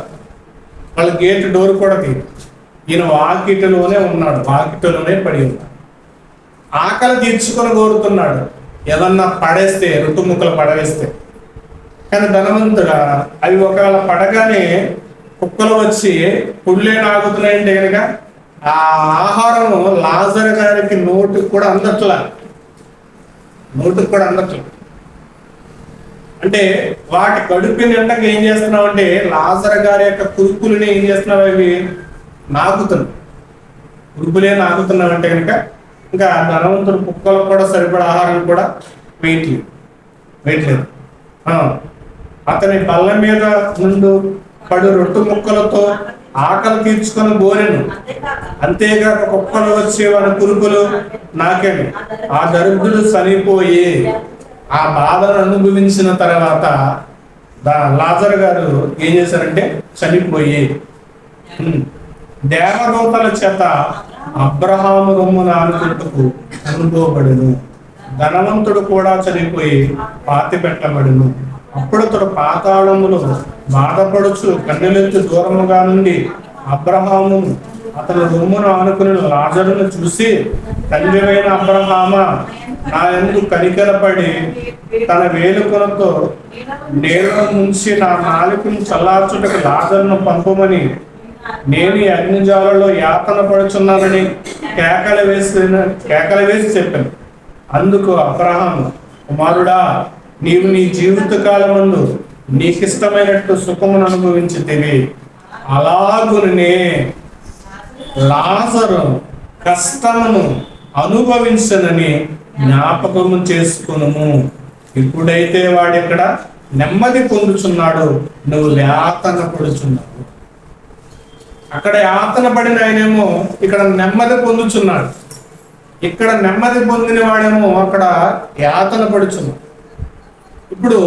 Speaker 1: వాళ్ళ గేట్ డోర్ కూడా తీరు. ఈయన వాకిటిలోనే పడి ఉన్నాడు. ఆకలి తీర్చుకొని కోరుతున్నాడు. ఏమన్నా పడేస్తే, రొట్టు ముక్కలు పడవేస్తే. కానీ ధనవంతుడా అవి ఒకవేళ పడగానే కుక్కలు వచ్చి పుళ్ళే నాగుతున్నాయంటే కనుక ఆ ఆహారం లాజరు గారికి నోటికి కూడా అందట్లా. అంటే వాటి కడుపు నిండక ఏం చేస్తున్నావు అంటే లాజరు గారి యొక్క కురుపులని ఏం చేస్తున్నావు, అవి నాగుతున్నావు. కురుపులే నాగుతున్నావు అంటే కనుక ఇంకా ధనవంతుడు కుక్కలు కూడా సరిపడ ఆహారం కూడా వేయట్లేదు. అతని బల్ల మీద నుండి పడు రొట్టు ముక్కలతో ఆకలి తీర్చుకొని బోరెను. అంతేగాక కుక్కలు వచ్చి వారి కురుపులు నాకేమి. ఆ దరిద్రులు చనిపోయి ఆ బాధను అనుభవించిన తర్వాత లాజరు గారు ఏం చేశారంటే చనిపోయి దేవదూతల చేత అబ్రహాము రొమ్మున ఆనుకుంటూ అనుకోబడును. ధనవంతుడు కూడా చనిపోయి పాతి పెట్టబడును. అప్పుడు అతడు పాతాళములో బాధపడుచు కన్నులెత్తి దూరముగా నుండి అబ్రహాము అతని రొమ్మును ఆనుకుని లాజరును చూసి, తండ్రివైన అబ్రహామా, నా యందు కనికరపడి తన వేలుకొనతో నేలను ముంచి నా నాలుకను చల్లార్చుటకు లాజరును పంపమని నేను ఈ అగ్నిజ్వాలలో యాతన పడుచున్నానని కేకలు వేసి చెప్పాను. అందుకు అబ్రహాము, కుమారుడా, నీవు నీ జీవిత కాలమందు నీకిష్టమైనట్టు సుఖమును అనుభవించితివి. అలాగునే లాజరు కష్టమును అనుభవించనని జ్ఞాపకము చేసుకును. ఇప్పుడైతే వాడిక్కడ నెమ్మది పొందుచున్నాడు, నువ్వు యాతన పడుచున్నావు. అక్కడ యాతన పడిన ఆయనేమో ఇక్కడ నెమ్మది పొందుచున్నాడు. ఇక్కడ నెమ్మది పొందిన వాడేమో అక్కడ యాతన పడుచున్నాడు. ఇప్పుడు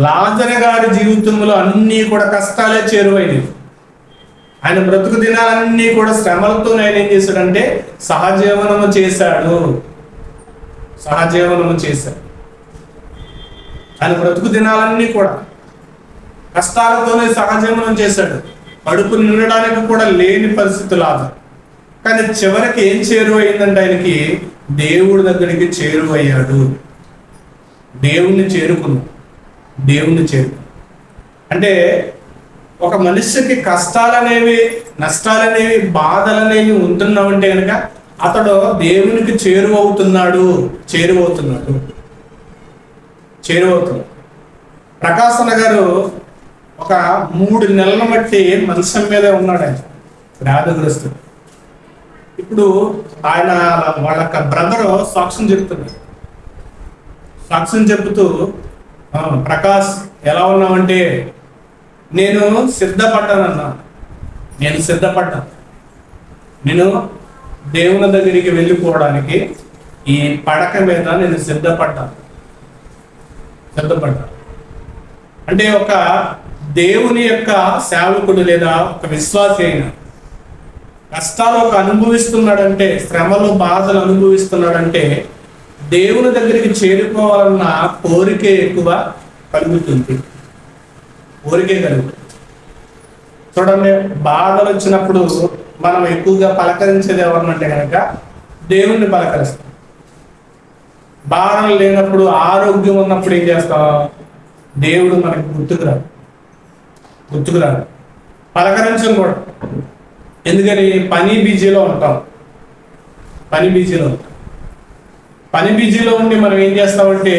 Speaker 1: లాజరు గారి జీవితంలో అన్నీ కూడా కష్టాలే చేరువైనవి. ఆయన బ్రతుకు దినాలన్నీ కూడా శ్రమలతో ఆయన ఏం చేశాడంటే సహజీవనము చేశాడు. ఆయన బ్రతుకు దినాలన్నీ కూడా కష్టాలతోనే సహజీవనం చేశాడు. కడుపు నిండడానికి కూడా లేని పరిస్థితి లాజరు. కానీ చివరికి ఏం చేరువైందంటే ఆయనకి దేవుడి దగ్గరికి చేరువయ్యాడు. దేవుణ్ణి చేరుకున్నాడు. అంటే ఒక మనిషికి కష్టాలనేవి, నష్టాలనేవి, బాధలనేవి ఉంటున్నామంటే కనుక అతడు దేవునికి చేరువవుతున్నాడు. ప్రకాశన గారు ఒక 3 నెలల మట్టి మంచం మీద ఉన్నాడు. ఆయన వ్యాధిగ్రస్తుడు. ఇప్పుడు ఆయన వాళ్ళ బ్రదర్ సాక్ష్యం చెప్తూ ప్రకాష్ ఎలా ఉన్నామంటే, నేను సిద్ధపడ్డాను. నేను దేవుని దగ్గరికి వెళ్ళిపోవడానికి ఈ పడక మీద నేను సిద్ధపడ్డాను. అంటే ఒక దేవుని యొక్క సేవకుడు లేదా ఒక విశ్వాసి అయిన కష్టాలు అనుభవిస్తున్నాడంటే, శ్రమలు బాధలు అనుభవిస్తున్నాడంటే దేవుని దగ్గరికి చేరుకోవాలన్న కోరిక ఎక్కువ కలుగుతుంది. చూడండి, బాధలు వచ్చినప్పుడు మనం ఎక్కువగా పలకరించేది ఎవరినంటే కనుక దేవుణ్ణి పలకరిస్తాం. బాధలు లేనప్పుడు, ఆరోగ్యం ఉన్నప్పుడు ఏం చేస్తాం, దేవుడు మనకి గుర్తుకురాడు. పలకరించం కూడా. ఎందుకని పని బిజీలో ఉంటాం. పని బిజీలో ఉండి మనం ఏం చేస్తామంటే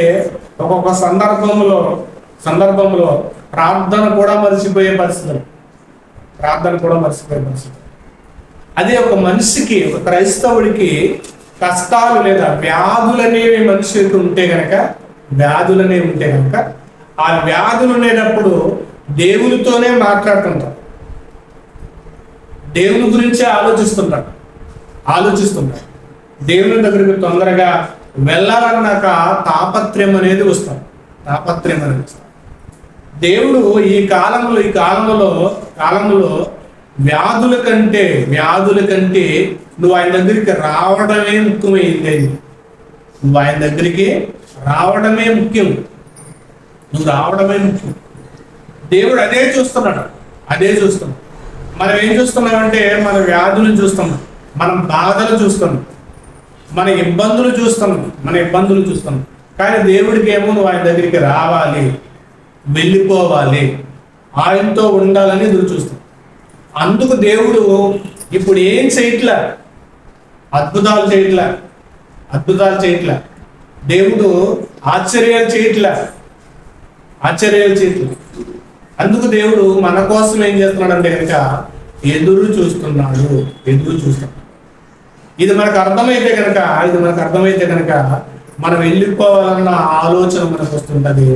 Speaker 1: ఒక్కొక్క సందర్భంలో ప్రార్థన కూడా మర్చిపోయే పరిస్థితులు. అదే ఒక మనిషికి, ఒక క్రైస్తవుడికి కష్టాలు లేదా వ్యాధులనేవి మనిషికి ఉంటే గనక ఆ వ్యాధులు ఉండేటప్పుడు దేవునితోనే మాట్లాడుతుంటారు. దేవుని గురించే ఆలోచిస్తుంటారు. దేవుని దగ్గరికి తొందరగా వెళ్ళాలన్నాక తాపత్రయం అనేది వస్తాం. దేవుడు ఈ కాలంలో వ్యాధుల కంటే నువ్వు ఆయన దగ్గరికి రావడమే ముఖ్యమైంది. నువ్వు రావడమే ముఖ్యం. దేవుడు అదే చూస్తున్నాడు. మనం ఏం చూస్తున్నామంటే మన వ్యాధులు చూస్తున్నాం, మనం బాధలు చూస్తున్నాం, మన ఇబ్బందులు చూస్తున్నాం. కానీ దేవుడికి ఏమో నువ్వు ఆయన దగ్గరికి రావాలి, వెళ్ళిపోవాలి, ఆయనతో ఉండాలని ఎదురు చూస్తాం. అందుకు దేవుడు ఇప్పుడు ఏం చేయట్లే, అద్భుతాలు చేయట్లే. దేవుడు ఆశ్చర్యాలు చేయట్లే. అందుకు దేవుడు మన కోసం ఏం చేస్తున్నాడంటే కనుక ఎదురు చూస్తున్నాడు. ఇది మనకు అర్థమైతే కనుక మనం వెళ్ళిపోవాలన్న ఆలోచన మనకు వస్తుంటది.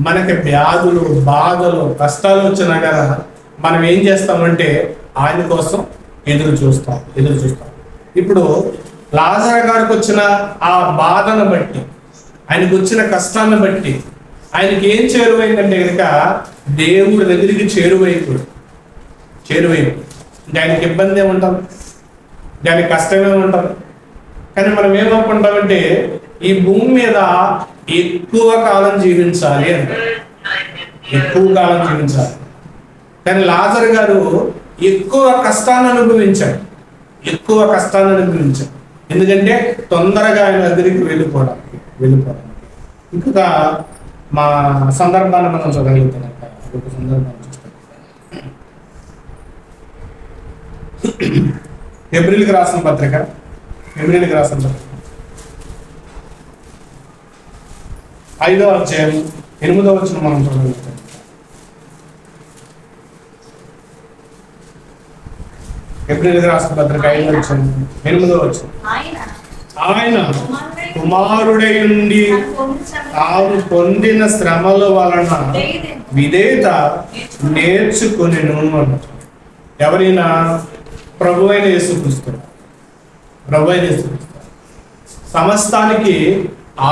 Speaker 1: మనకి వ్యాధులు, బాధలు, కష్టాలు వచ్చినా కదా మనం ఏం చేస్తామంటే ఆయన కోసం ఎదురు చూస్తాం. ఇప్పుడు లాజరు గారికి వచ్చిన ఆ బాధను బట్టి, ఆయనకు వచ్చిన కష్టాన్ని బట్టి ఆయనకి ఏం చేరువైందంటే కనుక దేవుడి దగ్గరికి చేరువైపు. ఇంకా ఆయనకి ఇబ్బంది ఏముంటుంది, దానికి కష్టమేముంటుంది. కానీ మనం ఏమనుకుంటామంటే ఈ భూమి మీద ఎక్కువ కాలం జీవించాలి అంటే, కానీ లాజరు గారు ఎక్కువ కష్టాన్ని అనుభవించాడు. ఎందుకంటే తొందరగా ఆయన దగ్గరికి వెళ్ళిపోవడం. ఇంకా మా సందర్భాన్ని మనం చదవగలుగుతున్నాం. ఒక సందర్భాన్ని చూస్తాం. హెబ్రీయులకు రాసిన పత్రిక 5వ అధ్యాయం 8వ వచనం మనం చదవగలుగుతాం. హెబ్రీయులకు రాసిన పత్రిక 5వ అధ్యాయం 8వ వచనం. ఆయన కుమారుడై ఉండి తాను పొందిన శ్రమల వలన విధేయత నేర్చుకొనెను అన్నారు. ఎవరైనా ప్రభువైన యేసుక్రీస్తు సమస్తానికి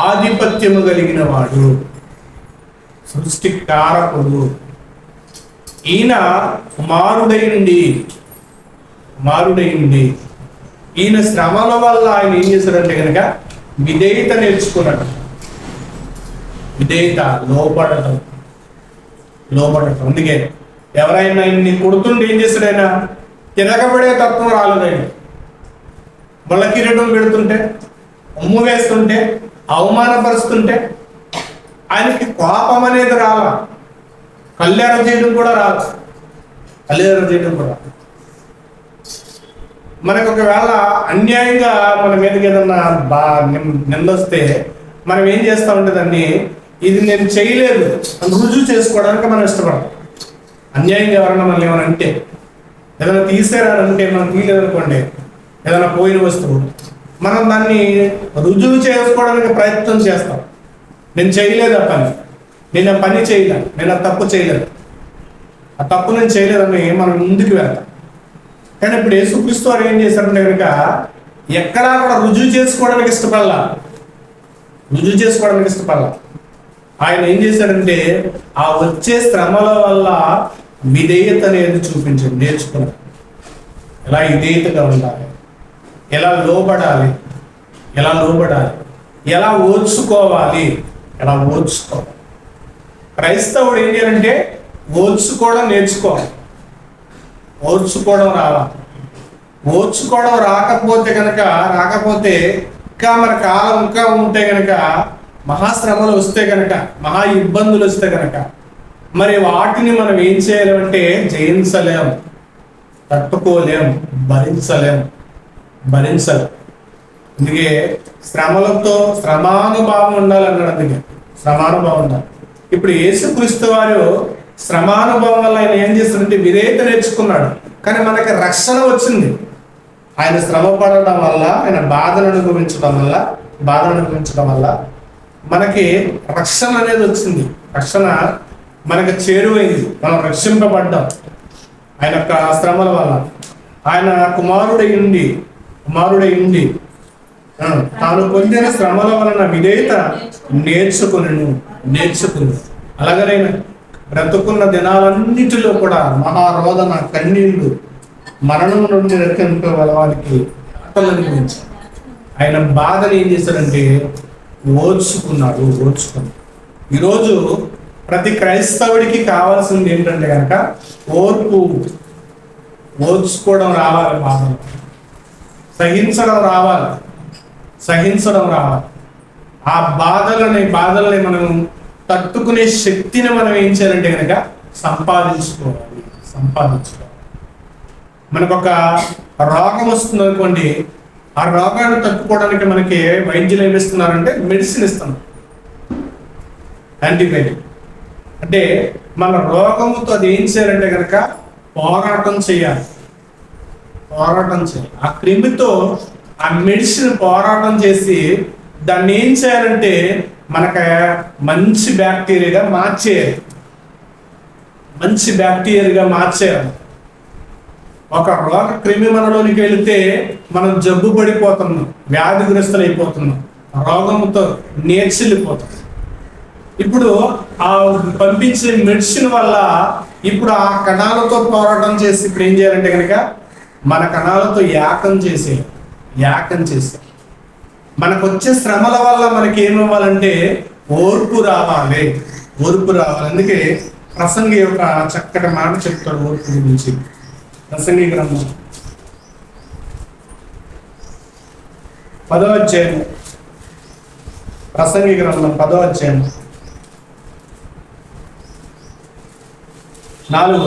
Speaker 1: ఆధిపత్యము కలిగిన వాడు, సృష్టికారకుడు. ఈయన కుమారుడై ఉండి ఈయన శ్రమల వల్ల ఆయన ఏం చేశాడంటే కనుక విధేయత నేర్చుకున్నాడు. లోపడటం. అందుకే ఎవరైనా ఆయన్ని కొడుతుంటే ఏం చేస్తాడు, ఆయన తిరగబడే తత్వం రాలేదు. ఆయన ముళ్ళ కిరీటం పెడుతుంటే, ఉమ్ము వేస్తుంటే, అవమానపరుస్తుంటే ఆయనకి కోపం అనేది రాల. కళ్ళెర చేయడం కూడా రాదు. మనకు ఒకవేళ అన్యాయంగా మన మీదకి ఏదన్నా నిందొస్తే మనం ఏం చేస్తామంటే దాన్ని, ఇది నేను చేయలేదు అని రుజువు చేసుకోవడానికి మనం ఇష్టపడతాం. అన్యాయంగా ఎవరన్నా మనల్ని ఏమైనా అంటే, ఏదైనా తీసేరారంటే మనం తీయలేదనుకోండి, ఏదైనా పోయిన వస్తువు, మనం దాన్ని రుజువు చేసుకోవడానికి ప్రయత్నం చేస్తాం. నేను చేయలేదు ఆ పని, నేను ఆ పని చేయలేదు, నేను ఆ తప్పు చేయలేదు, ఆ తప్పు నేను చేయలేదని మనం ముందుకు వెళ్తాం. కానీ ఇప్పుడు యేసుక్రీస్తు వారు ఏం చేశారంటే కనుక ఎక్కడా కూడా రుజువు చేసుకోవడానికి ఇష్టపడాల. ఆయన ఏం చేశాడంటే ఆ వచ్చే శ్రమల వల్ల విధేయత అనేది నేర్చుకున్నాడు. ఎలా విధేయతగా ఉండాలి, ఎలా లోబడాలి, ఎలా ఓర్చుకోవాలి. క్రైస్తవుడు ఏం చేయాలంటే ఓర్చుకోవడం నేర్చుకోవాలి. ఓర్చుకోవడం రాకపోతే ఇంకా మన కాలం ఇంకా ఉంటే కనుక, మహాశ్రమలు వస్తే కనుక, మహా ఇబ్బందులు వస్తే కనుక, మరి వాటిని మనం ఏం చేయాలంటే జయించలేం, తట్టుకోలేం, భరించలేం. అందుకే శ్రమానుభావం ఉండాలన్నాడు. అందుకే శ్రమానుభవం ఉండాలి. ఇప్పుడు యేసుక్రీస్తు వారు శ్రమానుభవం వల్ల ఆయన ఏం చేస్తాడంటే విధేయత నేర్చుకున్నాడు. కానీ మనకి రక్షణ వచ్చింది ఆయన శ్రమ పడడం వల్ల, ఆయన బాధను అనుభవించడం వల్ల మనకి రక్షణ అనేది వచ్చింది. రక్షణ మనకు చేరువైంది, మనం రక్షింపబడ్డాం ఆయన యొక్క శ్రమల వల్ల. ఆయన కుమారుడై ఉండి తాను పొందిన శ్రమల వలన విధేయత నేర్చుకుని అలాగనైనా బ్రతుకున్న దినాలన్నిటిలో కూడా మహారోదన, కన్నీళ్లు, మరణం నుండి రక్షింపగల వారికి గురించి ఆయన బాధను ఏం చేశాడంటే ఓర్చుకున్నాడు. ఈరోజు ప్రతి క్రైస్తవుడికి కావాల్సింది ఏంటంటే కనుక ఓర్చుకోవడం రావాలి, బాధలు సహించడం రావాలి. ఆ బాధల్ని మనం తట్టుకునే శక్తిని మనం ఏం చేయాలంటే కనుక సంపాదించుకోవాలి. మనకు ఒక రోగం వస్తుంది అనుకోండి, ఆ రోగాన్ని తట్టుకోవడానికి మనకి వైద్యులు ఏమి ఇస్తున్నారంటే మెడిసిన్ ఇస్తున్నారు, యాంటీబయాటిక్. అంటే మన రోగముతో అది ఏం చేయాలంటే కనుక పోరాటం చేయాలి. ఆ క్రిమితో ఆ మెడిసిన్ పోరాటం చేసి దాన్ని ఏం చేయాలంటే మనకు మంచి బ్యాక్టీరియాగా మార్చేయాలి. ఒక రోగ క్రిమి మనలోనికి వెళితే మనం జబ్బు పడిపోతున్నాం, వ్యాధిగ్రస్తులు అయిపోతున్నాం, రోగంతో నేర్చిల్లిపోతున్నాం. ఇప్పుడు ఆ పంపించే మెడిసిన్ వల్ల ఇప్పుడు ఆ కణాలతో పోరాటం చేసి ఇప్పుడు ఏం చేయాలంటే కనుక మన కణాలతో యాకం చేసే మనకు వచ్చే శ్రమల వల్ల మనకి ఏమవ్వాలంటే ఓర్పు రావాలి. అందుకే ప్రసంగి ఒక చక్కటి మాట చెప్తాడు ఓర్పు గురించి. ప్రసంగి గ్రంథం 10వ అధ్యాయం, ప్రసంగి గ్రంథం 10వ అధ్యాయం 4వ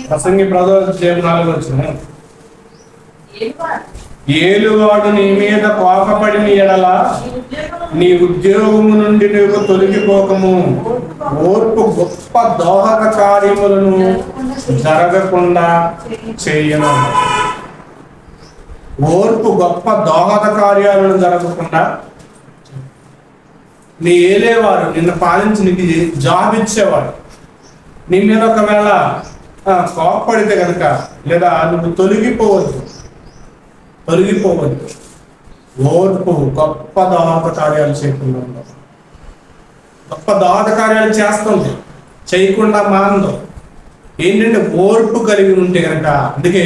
Speaker 1: ప్రసంగి 10వ అధ్యాయం 4వ ఏలువాడు నీ మీద కోపపడిన ఎడల నీ ఉద్యోగము నుండి నువ్వు తొలగిపోకము. ఓర్పు గొప్ప దోహద కార్యములను జరగకుండా చేయను. ఓర్పు గొప్ప దోహద కార్యాలను జరగకుండా. నీ ఏలేవారు నిన్ను పాలించి నీకు జాబ్ ఇచ్చేవాడు నీ మీద ఒకవేళ కోపపడితే కనుక, లేదా నువ్వు తొలగిపోవద్దు. ఓర్పు గొప్ప దోహద కార్యాలు చేయకుండా ఉండదు. గొప్ప దోహద కార్యాలు చేస్తుంది, చేయకుండా మానదు. ఏంటంటే ఓర్పు కలిగి ఉంటే కనుక. అందుకే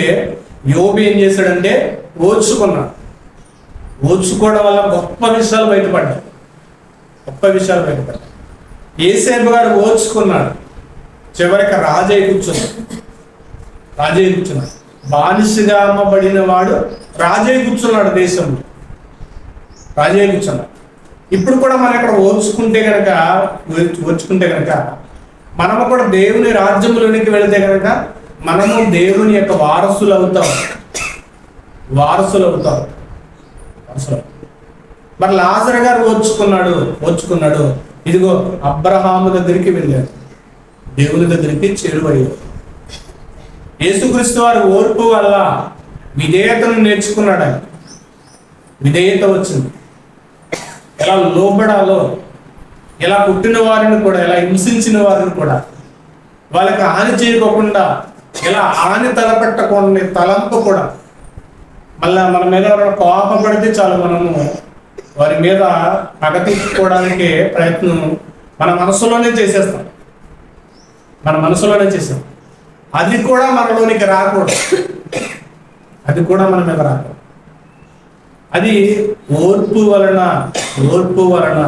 Speaker 1: యోబు ఏం చేశాడంటే ఓర్చుకోవడం వల్ల గొప్ప విషయాలు బయటపడ్డాయి. యేసేపు గారు ఓర్చుకున్నాడు, చివరికి రాజయ్య కూర్చున్నాడు. బానిసగా అమ్మబడిన వాడు రాజయ్య కూర్చున్నాడు, దేశంలో రాజయ్య కూర్చున్నాడు. ఇప్పుడు కూడా మనం ఇక్కడ ఓర్చుకుంటే కనుక మనము కూడా దేవుని రాజ్యంలోనికి వెళితే కనుక మనము దేవుని యొక్క వారసులు అవుతాం. మరి లాజరు గారు ఓర్చుకున్నాడు. ఇదిగో అబ్రహాము దగ్గరికి వెళ్ళాడు, దేవుని దగ్గరికి చేరువయ్యాడు. యేసుక్రీస్తు వారి ఓర్పు వల్ల విధేయతను నేర్చుకున్నాడు. ఆయన విధేయత వచ్చింది. ఎలా లోబడాలో, ఎలా పుట్టిన వారిని కూడా, ఎలా హింసించిన వారిని కూడా వాళ్ళకి హాని చేయకోకుండా, ఎలా హాని తలపెట్టకుండా తలంపు కూడా. మళ్ళా మన మీద ఎవరైనా కోపపడితే చాలు, మనము వారి మీద పగ తీసుకోవడానికి ప్రయత్నం మన మనసులోనే చేసేస్తాం. అది కూడా మనలోనికి రాకూడదు. మన మీద రాకూడదు. అది ఓర్పు వలన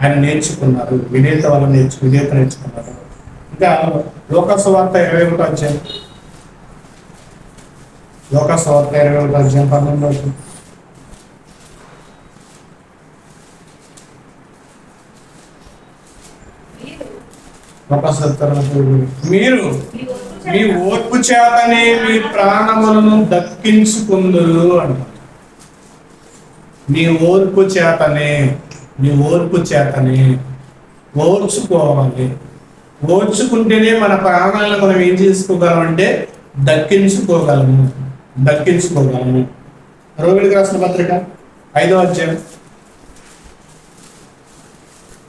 Speaker 1: ఆయన నేర్చుకున్నారు. విధేయత నేర్చుకున్నారు. ఇంకా లోకాసు వార్త 21వ అధ్యాయం, 12వ. మీరు మీ ఓర్పు చేతనే మీ ప్రాణములను దక్కించుకుందురు అంటారు. మీ ఓర్పు చేతనే ఓర్చుకోవాలి. ఓర్చుకుంటేనే మన ప్రాణాలను మనం ఏం చేసుకోగలం అంటే దక్కించుకోగలము. రోమిలికి రాసిన పత్రిక 5వ అధ్యాయం,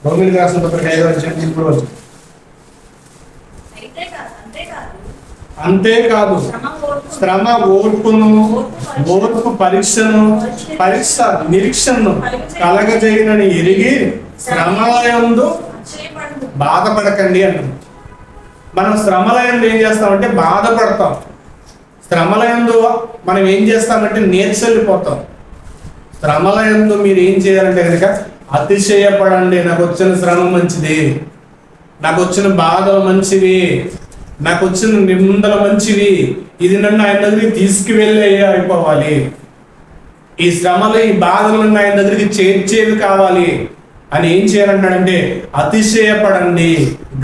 Speaker 1: 5వ అధ్యాయం 3వ వచనం. అంతేకాదు శ్రమ ఓర్పును, ఓర్పు పరీక్షను, నిరీక్షను కలగజేయనని ఎరిగి శ్రమలయందు బాధపడకండి అంటున్నాం. మనం శ్రమలయందు ఏం చేస్తామంటే బాధపడతాం. శ్రమలయందు మనం ఏం చేస్తామంటే నేర్చెల్లిపోతాం. శ్రమలయందు మీరు ఏం చేయాలంటే కనుక అతిశయపడండి. నాకు వచ్చిన శ్రమ మంచిది, నాకు వచ్చిన బాధలు మంచివి, నాకు వచ్చిన నిందలు మంచివి, ఇది నన్ను ఆయన దగ్గరికి తీసుకువెళ్ళి అయిపోవాలి. ఈ శ్రమలు, ఈ బాధలను ఆయన దగ్గరికి చేర్చేవి కావాలి అని ఏం చేయాలంటాడంటే అతిశయపడండి,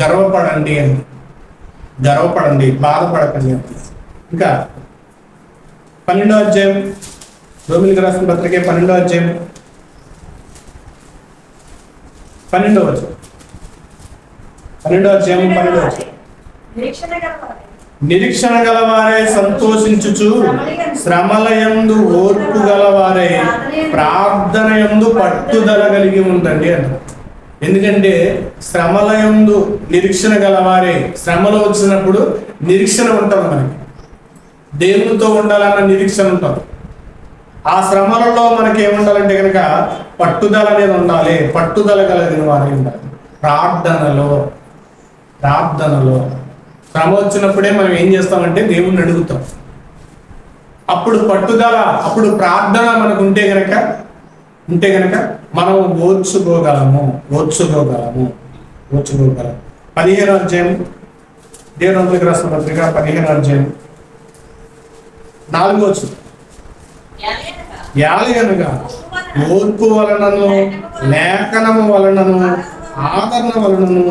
Speaker 1: గర్వపడండి అని. గర్వపడండి, బాధపడకండి అని. ఇంకా 12వ అధ్యాయం, రోమిలికి రాసిన పత్రిక 12వ అధ్యాయం 12వ వచనం. 12వ అధ్యాయం 12వ వచనం. నిరీక్షణ గలవారే సంతోషించుచు, శ్రమలయందు ఓర్పు గలవారే ప్రార్థనయందు పట్టుదల కలిగి ఉండండి అంట. ఎందుకంటే శ్రమలయందు నిరీక్షణ గలవారే, శ్రమలు వచ్చినప్పుడు నిరీక్షణ ఉంటుంది, మనకి దేవునితో ఉండాలన్న నిరీక్షణ ఉంటుంది. ఆ శ్రమలలో మనకి ఏముండాలంటే కనుక పట్టుదల అనేది ఉండాలి, పట్టుదల కలిగిన వారే ఉండాలి. ప్రార్థనలో శ్రమ వచ్చినప్పుడే మనం ఏం చేస్తామంటే దేవుణ్ణి అడుగుతాం. అప్పుడు పట్టుదల, అప్పుడు ప్రార్థన మనకు ఉంటే గనక మనం ఓర్చుకోగలము. 15వ అధ్యాయం, దేవునికి రాసిన పత్రిక 15వ అధ్యాయం 4వ వచనం. యాలయనగా ఓర్పు వలనను, లేఖనము వలనను, ఆదరణ వలనను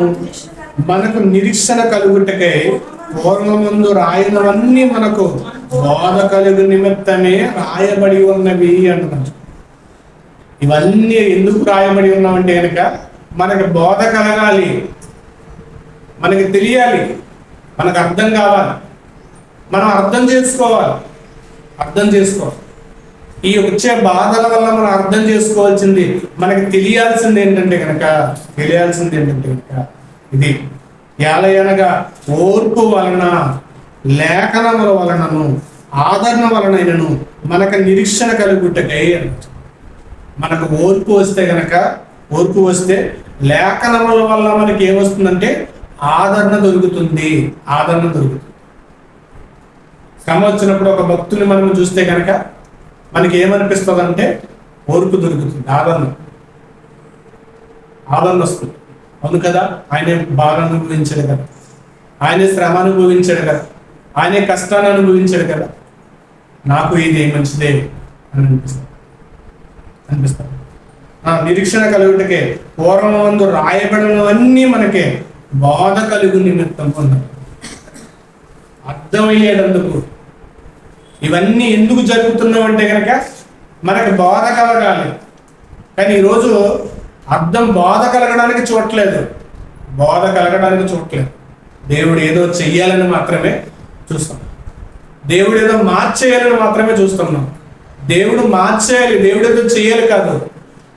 Speaker 1: మనకు నిరీక్షణ కలుగుటకై పూర్వమందు రాయినవన్నీ మనకు బోధ కలుగు నిమిత్తమే రాయబడి ఉన్నవి అంటున్నారు. ఇవన్నీ ఎందుకు రాయబడి ఉన్నామంటే కనుక మనకి బోధ కలగాలి, మనకి తెలియాలి, మనకు అర్థం కావాలి, మనం అర్థం చేసుకోవాలి. ఈ వచ్చే బాధల వల్ల మనం అర్థం చేసుకోవాల్సింది, మనకి తెలియాల్సింది ఏంటంటే కనుక ఇది యాలయనగా ఓర్పు వలన, లేఖనముల వలనను, ఆదరణ వలనైనను మనకు నిరీక్షణ కలుగుటకై అన్నట్టు. మనకు ఓర్పు వస్తే లేఖనముల వల్ల మనకి ఏమొస్తుందంటే ఆదరణ దొరుకుతుంది. శ్రమ వచ్చినప్పుడు ఒక భక్తుని మనం చూస్తే కనుక మనకి ఏమనిపిస్తుంది అంటే ఓర్పు దొరుకుతుంది, ఆదరణ వస్తుంది. అవును కదా, ఆయనే బాధ అనుభవించాడు కదా, ఆయనే శ్రమ అనుభవించాడు కదా, ఆయనే కష్టాన్ని అనుభవించాడు కదా, నాకు ఇది మంచిదే అని అనిపిస్తాను. నిరీక్షణ కలుగుటకే పూర్వమందు రాయబడినవన్నీ మనకే బోధ కలుగు నిమిత్తం పొందాలి. అర్థమయ్యేటందుకు ఇవన్నీ ఎందుకు జరుగుతున్నామంటే కనుక మనకి బోధ కలగాలి. కానీ ఈరోజు బోధ కలగడానికి చూడట్లేదు. దేవుడు ఏదో చెయ్యాలని మాత్రమే చూస్తాం, దేవుడు ఏదో మార్చేయాలని మాత్రమే చూస్తున్నాం. దేవుడు మార్చేయాలి, దేవుడు ఏదో చెయ్యాలి కాదు,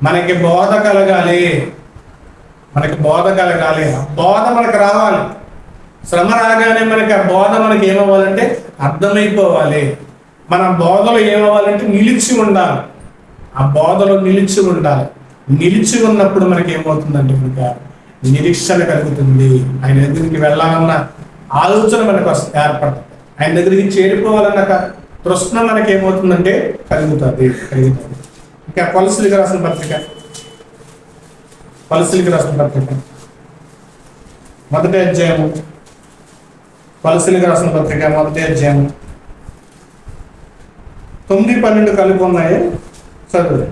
Speaker 1: మనకి బోధ కలగాలి. ఆ బోధ మనకు రావాలి. శ్రమ రాగానే మనకి ఆ బోధ మనకి ఏమవ్వాలంటే అర్థమైపోవాలి. మన బోధలో ఏమవ్వాలంటే నిలిచి ఉండాలి. ఆ బోధలో నిలిచి ఉన్నప్పుడు మనకి ఏమవుతుందంటే కనుక నిరీక్షణ కలుగుతుంది. ఆయన దగ్గరికి వెళ్ళాలన్న ఆలోచన మనకు ఏర్పడుతుంది. ఆయన దగ్గరికి చేరిపోవాలన్న తృష్ణ మనకి ఏమవుతుందంటే కలుగుతుంది. ఇంకా కొలసీలకు రాసిన పత్రిక మొదటి అధ్యాయము, కొలసీలకు రాసిన పత్రిక మొదటి అధ్యాయము 9-12 కలిపి ఉన్నాయి, చదువు.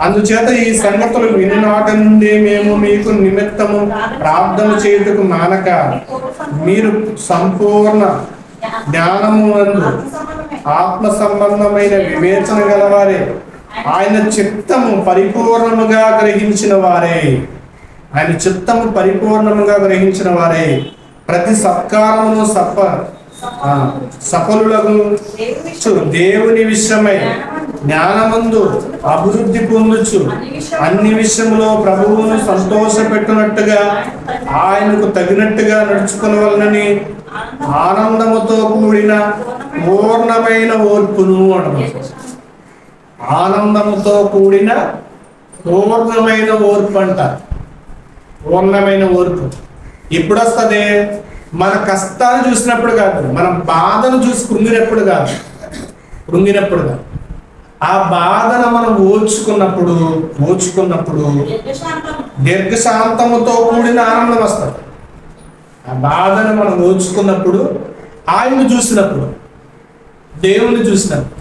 Speaker 1: అందుచేత ఈ సంగతులు వినునాట నుండి మేము మీకు నిమిత్తము ప్రార్థన చేయుటకు మానక, మీరు సంపూర్ణ జ్ఞానము నందు ఆత్మ సంబంధమైన వివేచన గలవారే, ఆయన చిత్తము పరిపూర్ణముగా గ్రహించిన వారే, ప్రతి సత్కారమును సఫలులకు దేవుని విషయమై జ్ఞానమందు అభివృద్ధి పొందుచు అన్ని విషయంలో ప్రభువును సంతోషపెట్టునట్టుగా ఆయనకు తగినట్టుగా నడుచుకునవలనని ఆనందముతో కూడిన పూర్ణమైన ఓర్పును అంటారు. ఆనందముతో కూడిన పూర్ణమైన ఓర్పు అంటారు. పూర్ణమైన ఓర్పు ఎప్పుడు వస్తుంది? మన కష్టాన్ని చూసినప్పుడు కాదు, మన బాధను చూసి కృంగినప్పుడు కాదు. ఆ బాధను మనం ఓర్చుకున్నప్పుడు దీర్ఘశాంతముతో కూడిన ఆనందం వస్తుంది. ఆ బాధను మనం ఓర్చుకున్నప్పుడు, ఆయన్ని చూసినప్పుడు, దేవుని చూసినప్పుడు,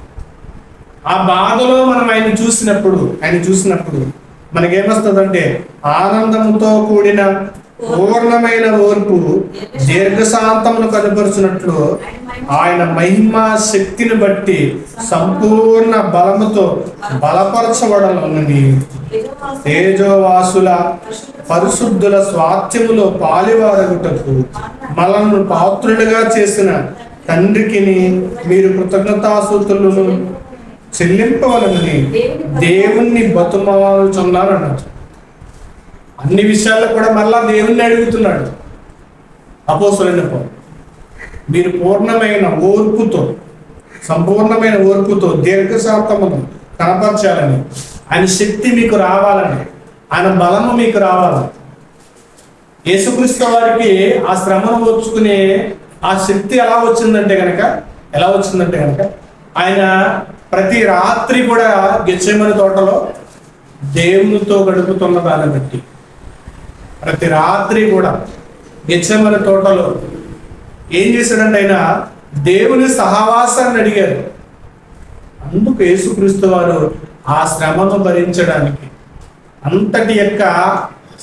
Speaker 1: ఆ బాధలో మనం ఆయన చూసినప్పుడు మనకేమొస్తుందంటే ఆనందంతో కూడిన పూర్ణమైన ఓర్పు దీర్ఘశాంతమును కనపరుచినట్లు ఆయన మహిమా శక్తిని బట్టి సంపూర్ణ బలముతో బలపరచబడాలని తేజోవాసుల పరిశుద్ధుల స్వాస్థ్యములో పాలివారగుటకు మనల్ని పాత్రులుగా చేసిన తండ్రికి మీరు కృతజ్ఞతాస్తుతులను చెల్లింపవలనని దేవుణ్ణి బతుమాలుచున్నారన్నారు. అన్ని విషయాల్లో కూడా మళ్ళా దేవుణ్ణి అడుగుతున్నాడు అపోస్తలుడైన పౌలు. మీరు పూర్ణమైన ఓర్పుతో, సంపూర్ణమైన ఓర్పుతో దీర్ఘశాంతమును కనపరచాలని, ఆయన శక్తి మీకు రావాలని, ఆయన బలము మీకు రావాలని. యేసుక్రీస్తు వారికి ఆ శ్రమను ఓర్చుకునే ఆ శక్తి ఎలా వచ్చిందంటే కనుక ఆయన ప్రతి రాత్రి కూడా గెత్సేమనే తోటలో దేవునితో గడుపుతున్న దాన్ని బట్టి, ప్రతి రాత్రి కూడా గెత్సేమనే తోటలో ఏం చేశాడంటే ఆయన దేవుని సహవాసాన్ని అడిగారు. అందుకు యేసుక్రీస్తు వారు ఆ శ్రమను భరించడానికి, అంతటి యొక్క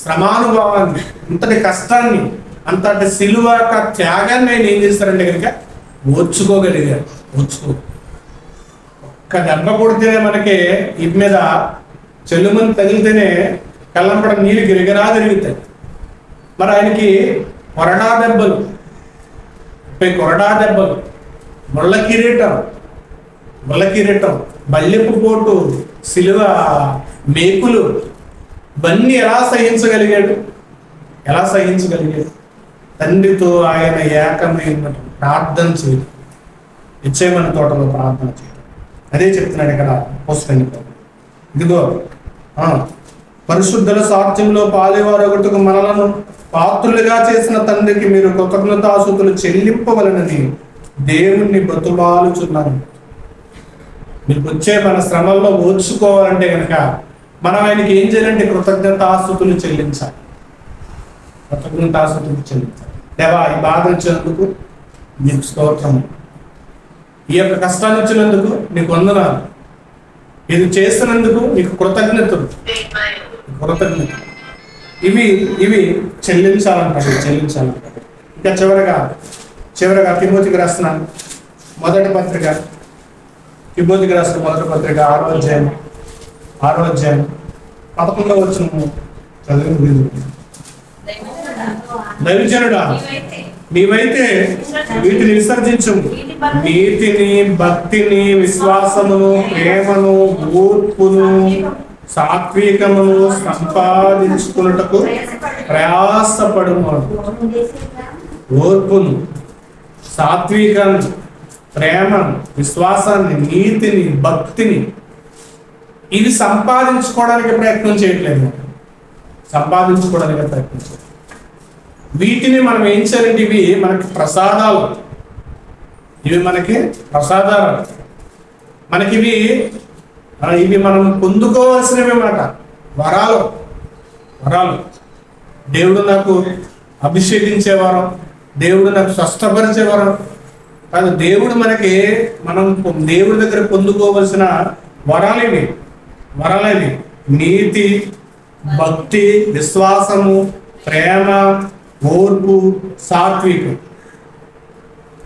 Speaker 1: శ్రమానుభవాన్ని, అంతటి కష్టాన్ని, అంతటి సిలువ యొక్క త్యాగాన్ని ఆయన ఏం చేస్తారంటే కనుక ఓర్చుకోగలిగారు. ఒక్క దెబ్బ కొడితేనే మనకి ఇవి మీద చెల్లుమని తగిలితేనే కళ్ళంపడ నీళ్ళు గిరిగిరా తిరుగుతాయి. మరి ఆయనకి కొరడా దెబ్బలు, ముళ్ళ కిరీటం, బల్లెపు పోటు, సిలువ మేకులు, ఇవన్నీ ఎలా సహించగలిగాడు? తండ్రితో ఆయన ఏకమైన ప్రార్థన చేయడం, గెత్సేమనే తోటలో ప్రార్థన చేయడం. అదే చెప్తున్నాడు ఇక్కడ అపోస్తలుడైన పౌలు. ఇదిగో పరిశుద్ధుల సాక్ష్యంలో పాలివారొకటుకు మనలను పాత్రులుగా చేసిన తండ్రికి మీరు కృతజ్ఞతాస్తుతులు చెల్లింపవలనని దేవుణ్ణి బతుమాలుచున్నాను. మీకు వచ్చే మన శ్రమల్లో ఓర్చుకోవాలంటే కనుక మనం ఆయనకి ఏం చేయాలంటే కృతజ్ఞతాస్తుతులు చెల్లించాలి. దేవా, ఈ బాధ వచ్చినందుకు నీకు స్తోత్రము, ఈ యొక్క కష్టాన్ని వచ్చినందుకు నీకు వందనాలు, ఇది చేస్తున్నందుకు నీకు కృతజ్ఞతలు. ఇవి చెల్లించాలంటాడు. ఇంకా చివరగా తిమోతికి రాసిన మొదటి పత్రిక 6వ అధ్యాయం 11వ వచనం చదువు. దైవజనుడా, నీవైతే వీటిని విసర్జించు, నీతిని, భక్తిని, విశ్వాసమును, ప్రేమను, ఓర్పును, సాత్వికమును సంపాదించుకున్నటకు ప్రయాసపడుము. ఓర్పును, సాత్వికాన్ని, ప్రేమను, విశ్వాసాన్ని, నీతిని, భక్తిని, ఇవి సంపాదించుకోవడానికి ప్రయత్నం చేయట్లేదు. వీటిని మనం ఏం చేయాలంటే ఇవి మనకి ప్రసాదాలు, ఇవి మనం పొందుకోవాల్సినవి మాట. వరాలు. దేవుడు నాకు అభిషేకించేవారం, దేవుడు నాకు స్వస్థపరిచేవారం కాదు. దేవుడు మనం దేవుడి దగ్గర పొందుకోవలసిన వరాలు ఇవి. నీతి, భక్తి, విశ్వాసము, ప్రేమ, ఓర్పు, సాత్వికం,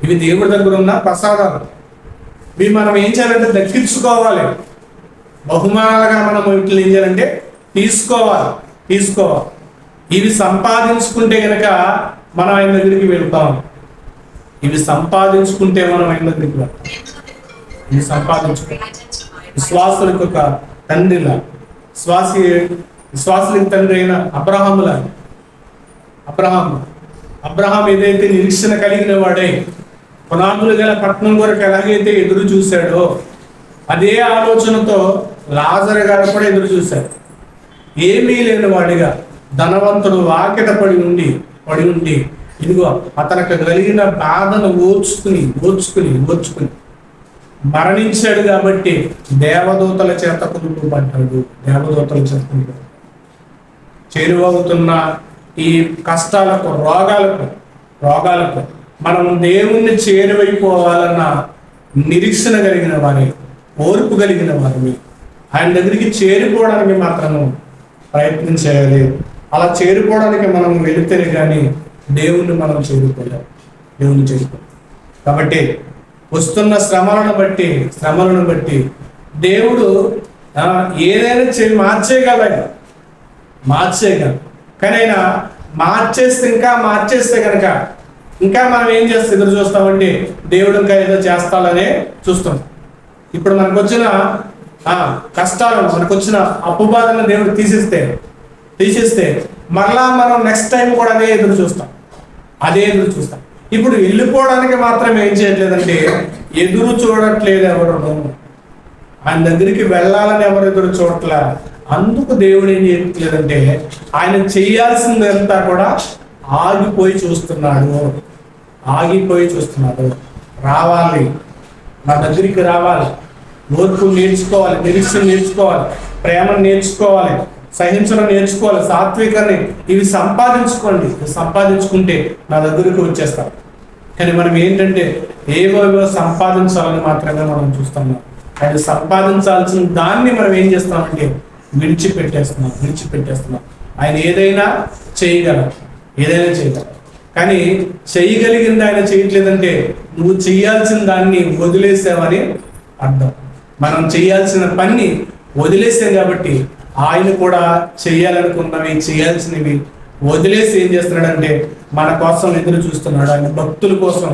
Speaker 1: ఇవి దేవుడి దగ్గర ఉన్న ప్రసాదాలు. ఇవి మనం ఏం చేయాలంటే దక్కించుకోవాలి. బహుమానాలుగా మనం వీటిని ఏం చేయాలంటే తీసుకోవాలి. ఇవి సంపాదించుకుంటే కనుక మనం ఆయన దగ్గరికి వెళ్తాం. విశ్వాసులకు ఒక తండ్రిలా, విశ్వాసులకు తండ్రి అయిన అబ్రహాం ఏదైతే నిరీక్షణ కలిగిన వాడే, పునాదులు గల పట్టణం కొరకు ఎలాగైతే ఎదురు చూశాడో అదే ఆలోచనతో లాజరు గారు కూడా ఎదురు చూశాడు. ఏమీ లేని వాడిగా ధనవంతుడు వాకిట పడి ఉండి ఇదిగో అతనికి కలిగిన బాధను ఓర్చుకుని మరణించాడు. కాబట్టి దేవదూతల చేత కొనుక్కోబడ్డాడు. చేరువవుతున్న ఈ కష్టాలకు, రోగాలకు మనం దేవుణ్ణి చేరువైపోవాలన్న నిరీక్షణ కలిగిన వారే ఓర్పు కలిగిన వారిని, ఆయన దగ్గరికి చేరుకోవడానికి మాత్రం ప్రయత్నం చేయాలి. అలా చేరుకోవడానికి మనం వెళితేనే కానీ దేవుణ్ణి మనం చేరుకోలేం, దేవుణ్ణి చేరుకోలేం. కాబట్టి వస్తున్న శ్రమలను బట్టి దేవుడు ఏదైనా మార్చేయగలడు. కానీ ఆయన మార్చేస్తే కనుక ఇంకా మనం ఏం ఎదురు చూస్తామంటే దేవుడు ఇంకా ఏదో చేస్తాడనే చూస్తాం. ఇప్పుడు మనకు వచ్చిన కష్టాలు, మనకు వచ్చిన అప్పుబాధలను దేవుడు తీసేస్తే మరలా మనం నెక్స్ట్ టైం కూడా అదే ఎదురు చూస్తాం. ఇప్పుడు వెళ్ళిపోవడానికి మాత్రం ఏం చేయట్లేదంటే ఎదురు చూడట్లేదు ఎవరు, ఆయన దగ్గరికి వెళ్ళాలని ఎవరు ఎదురు చూడట్లే. అందుకు దేవుడు ఏం చేయట్లేదంటే ఆయన చేయాల్సిందంతా కూడా ఆగిపోయి చూస్తున్నాడు. రావాలి, నా దగ్గరికి రావాలి, ఓర్పు నేర్చుకోవాలి, నిరీక్షణ నేర్చుకోవాలి, ప్రేమను నేర్చుకోవాలి, సహించడం నేర్చుకోవాలి, సాత్వికాన్ని ఇవి సంపాదించుకుంటే నా దగ్గరికి వచ్చేస్తారు. కానీ మనం ఏంటంటే ఏవో సంపాదించాలని మాత్రమే మనం చూస్తున్నాం. ఆయన సంపాదించాల్సిన దాన్ని మనం ఏం చేస్తామంటే విడిచిపెట్టేస్తున్నాం. ఆయన ఏదైనా చేయగలరు. కానీ చేయగలిగింది ఆయన చేయట్లేదంటే నువ్వు చేయాల్సిన దాన్ని వదిలేసావని అర్థం. మనం చేయాల్సిన పని వదిలేసాం కాబట్టి ఆయన కూడా చేయాల్సినవి వదిలేసి ఏం చేస్తున్నాడంటే మన కోసం ఎదురు చూస్తున్నాడు. ఆయన భక్తుల కోసం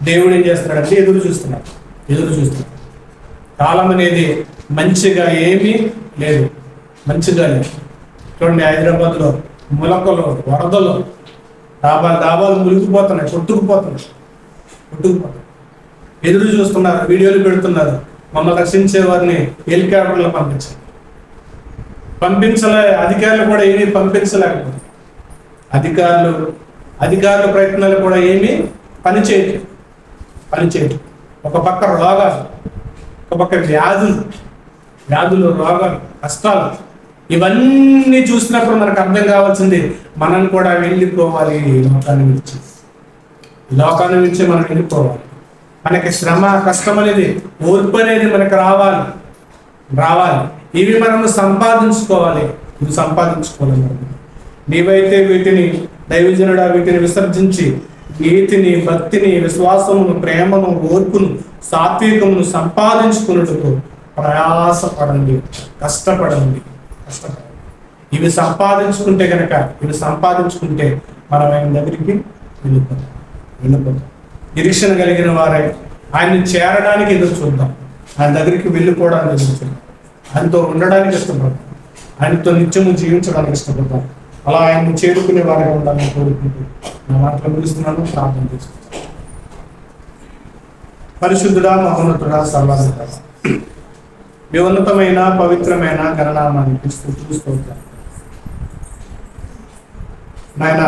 Speaker 1: దేవుడు ఏం చేస్తున్నాడంటే ఎదురు చూస్తున్నాడు. కాలం అనేది మంచిగా ఏమీ లేదు. చూడండి, హైదరాబాద్లో ములకలు, వరదలు, డాబాలు మునిగిపోతున్నాయి, కొట్టుకుపోతున్నాయి. ఎదురు చూస్తున్నారు, వీడియోలు పెడుతున్నారు. మమ్మల్ని రక్షించే వారిని హెలికాప్టర్లో పంపించలే. అధికారులు కూడా ఏమీ పంపించలేకపోతే అధికారుల ప్రయత్నాలు కూడా ఏమీ పని చేయట్లేదు. ఒక పక్క రోగాలు, ఒక పక్క వ్యాధులు, రోగాలు, కష్టాలు, ఇవన్నీ చూసినప్పుడు మనకు అర్థం కావాల్సింది మనం కూడా వెళ్ళిపోవాలి. ఈ లోకాన్ని విడిచి మనం వెళ్ళిపోవాలి. మనకి శ్రమ, కష్టం అనేది, ఓర్పు అనేది మనకు రావాలి. ఇవి మనము సంపాదించుకోవాలి. నీవైతే వీటిని దైవజనుడా వీటిని విసర్జించి నీతిని, భక్తిని, విశ్వాసమును, ప్రేమను, ఓర్పును, సాత్వికమును సంపాదించుకున్నట్టుకు ప్రయాసపడండి, కష్టపడండి. ఇవి సంపాదించుకుంటే మనం ఆయన దగ్గరికి వెళ్ళిపోతాం. నిరీక్షణ కలిగిన వారే ఆయన్ని చేరడానికి ఎదురు చూద్దాం. ఆయన దగ్గరికి వెళ్ళిపోవడానికి ఎదురు చూద్దాం. ఆయనతో ఉండడానికి ఇష్టపడతాం. ఆయనతో నిత్యము జీవించడానికి ఇష్టపడతాం. అలా ఆయన్ని చేరుకునే వారిగా ఉండాలని కోరుకుంటూ నా మాటలు పిలుస్తున్నాను, ప్రార్థన చేసుకుంటాను. పరిశుద్ధుడా, మహోన్నతుడా, సర్వాధికార, మీ ఉన్నతమైన పవిత్రమైన గణనామానికి స్తుతిస్తోత్రాలు. నాయన,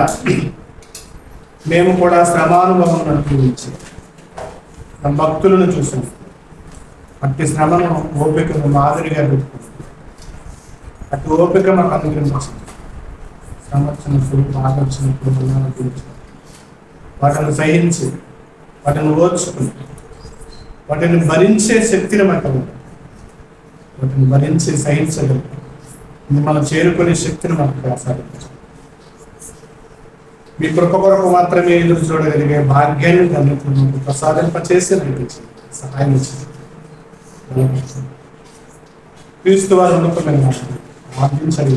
Speaker 1: మేము కూడా శ్రమానుభవం అనుభవించి భక్తులను చూసాం. అట్టి శ్రమను, ఓపికను మాదిరిగా పెట్టుకుంటాం. అటు ఓపిక మాకు అనుగ్రహించింది. శ్రమ వచ్చినప్పుడు, బాధ వచ్చినప్పుడు వాటిని సహించి, వాటిని ఓర్చుకుని, వాటిని భరించే శక్తిని మాకు, వాటిని భరించి సహించగలం, మిమ్మల్ని చేరుకునే శక్తిని మాకు ప్రసాదించాలి. మీ కృప కొరకు మాత్రమే ఎదురు చూడగలిగే భాగ్యాన్ని ప్రసాదింపచేసి నడిపించింది, సహాయం ఇచ్చింది. క్రీస్తు వారు ఉన్నతమైన ప్రార్థించండి.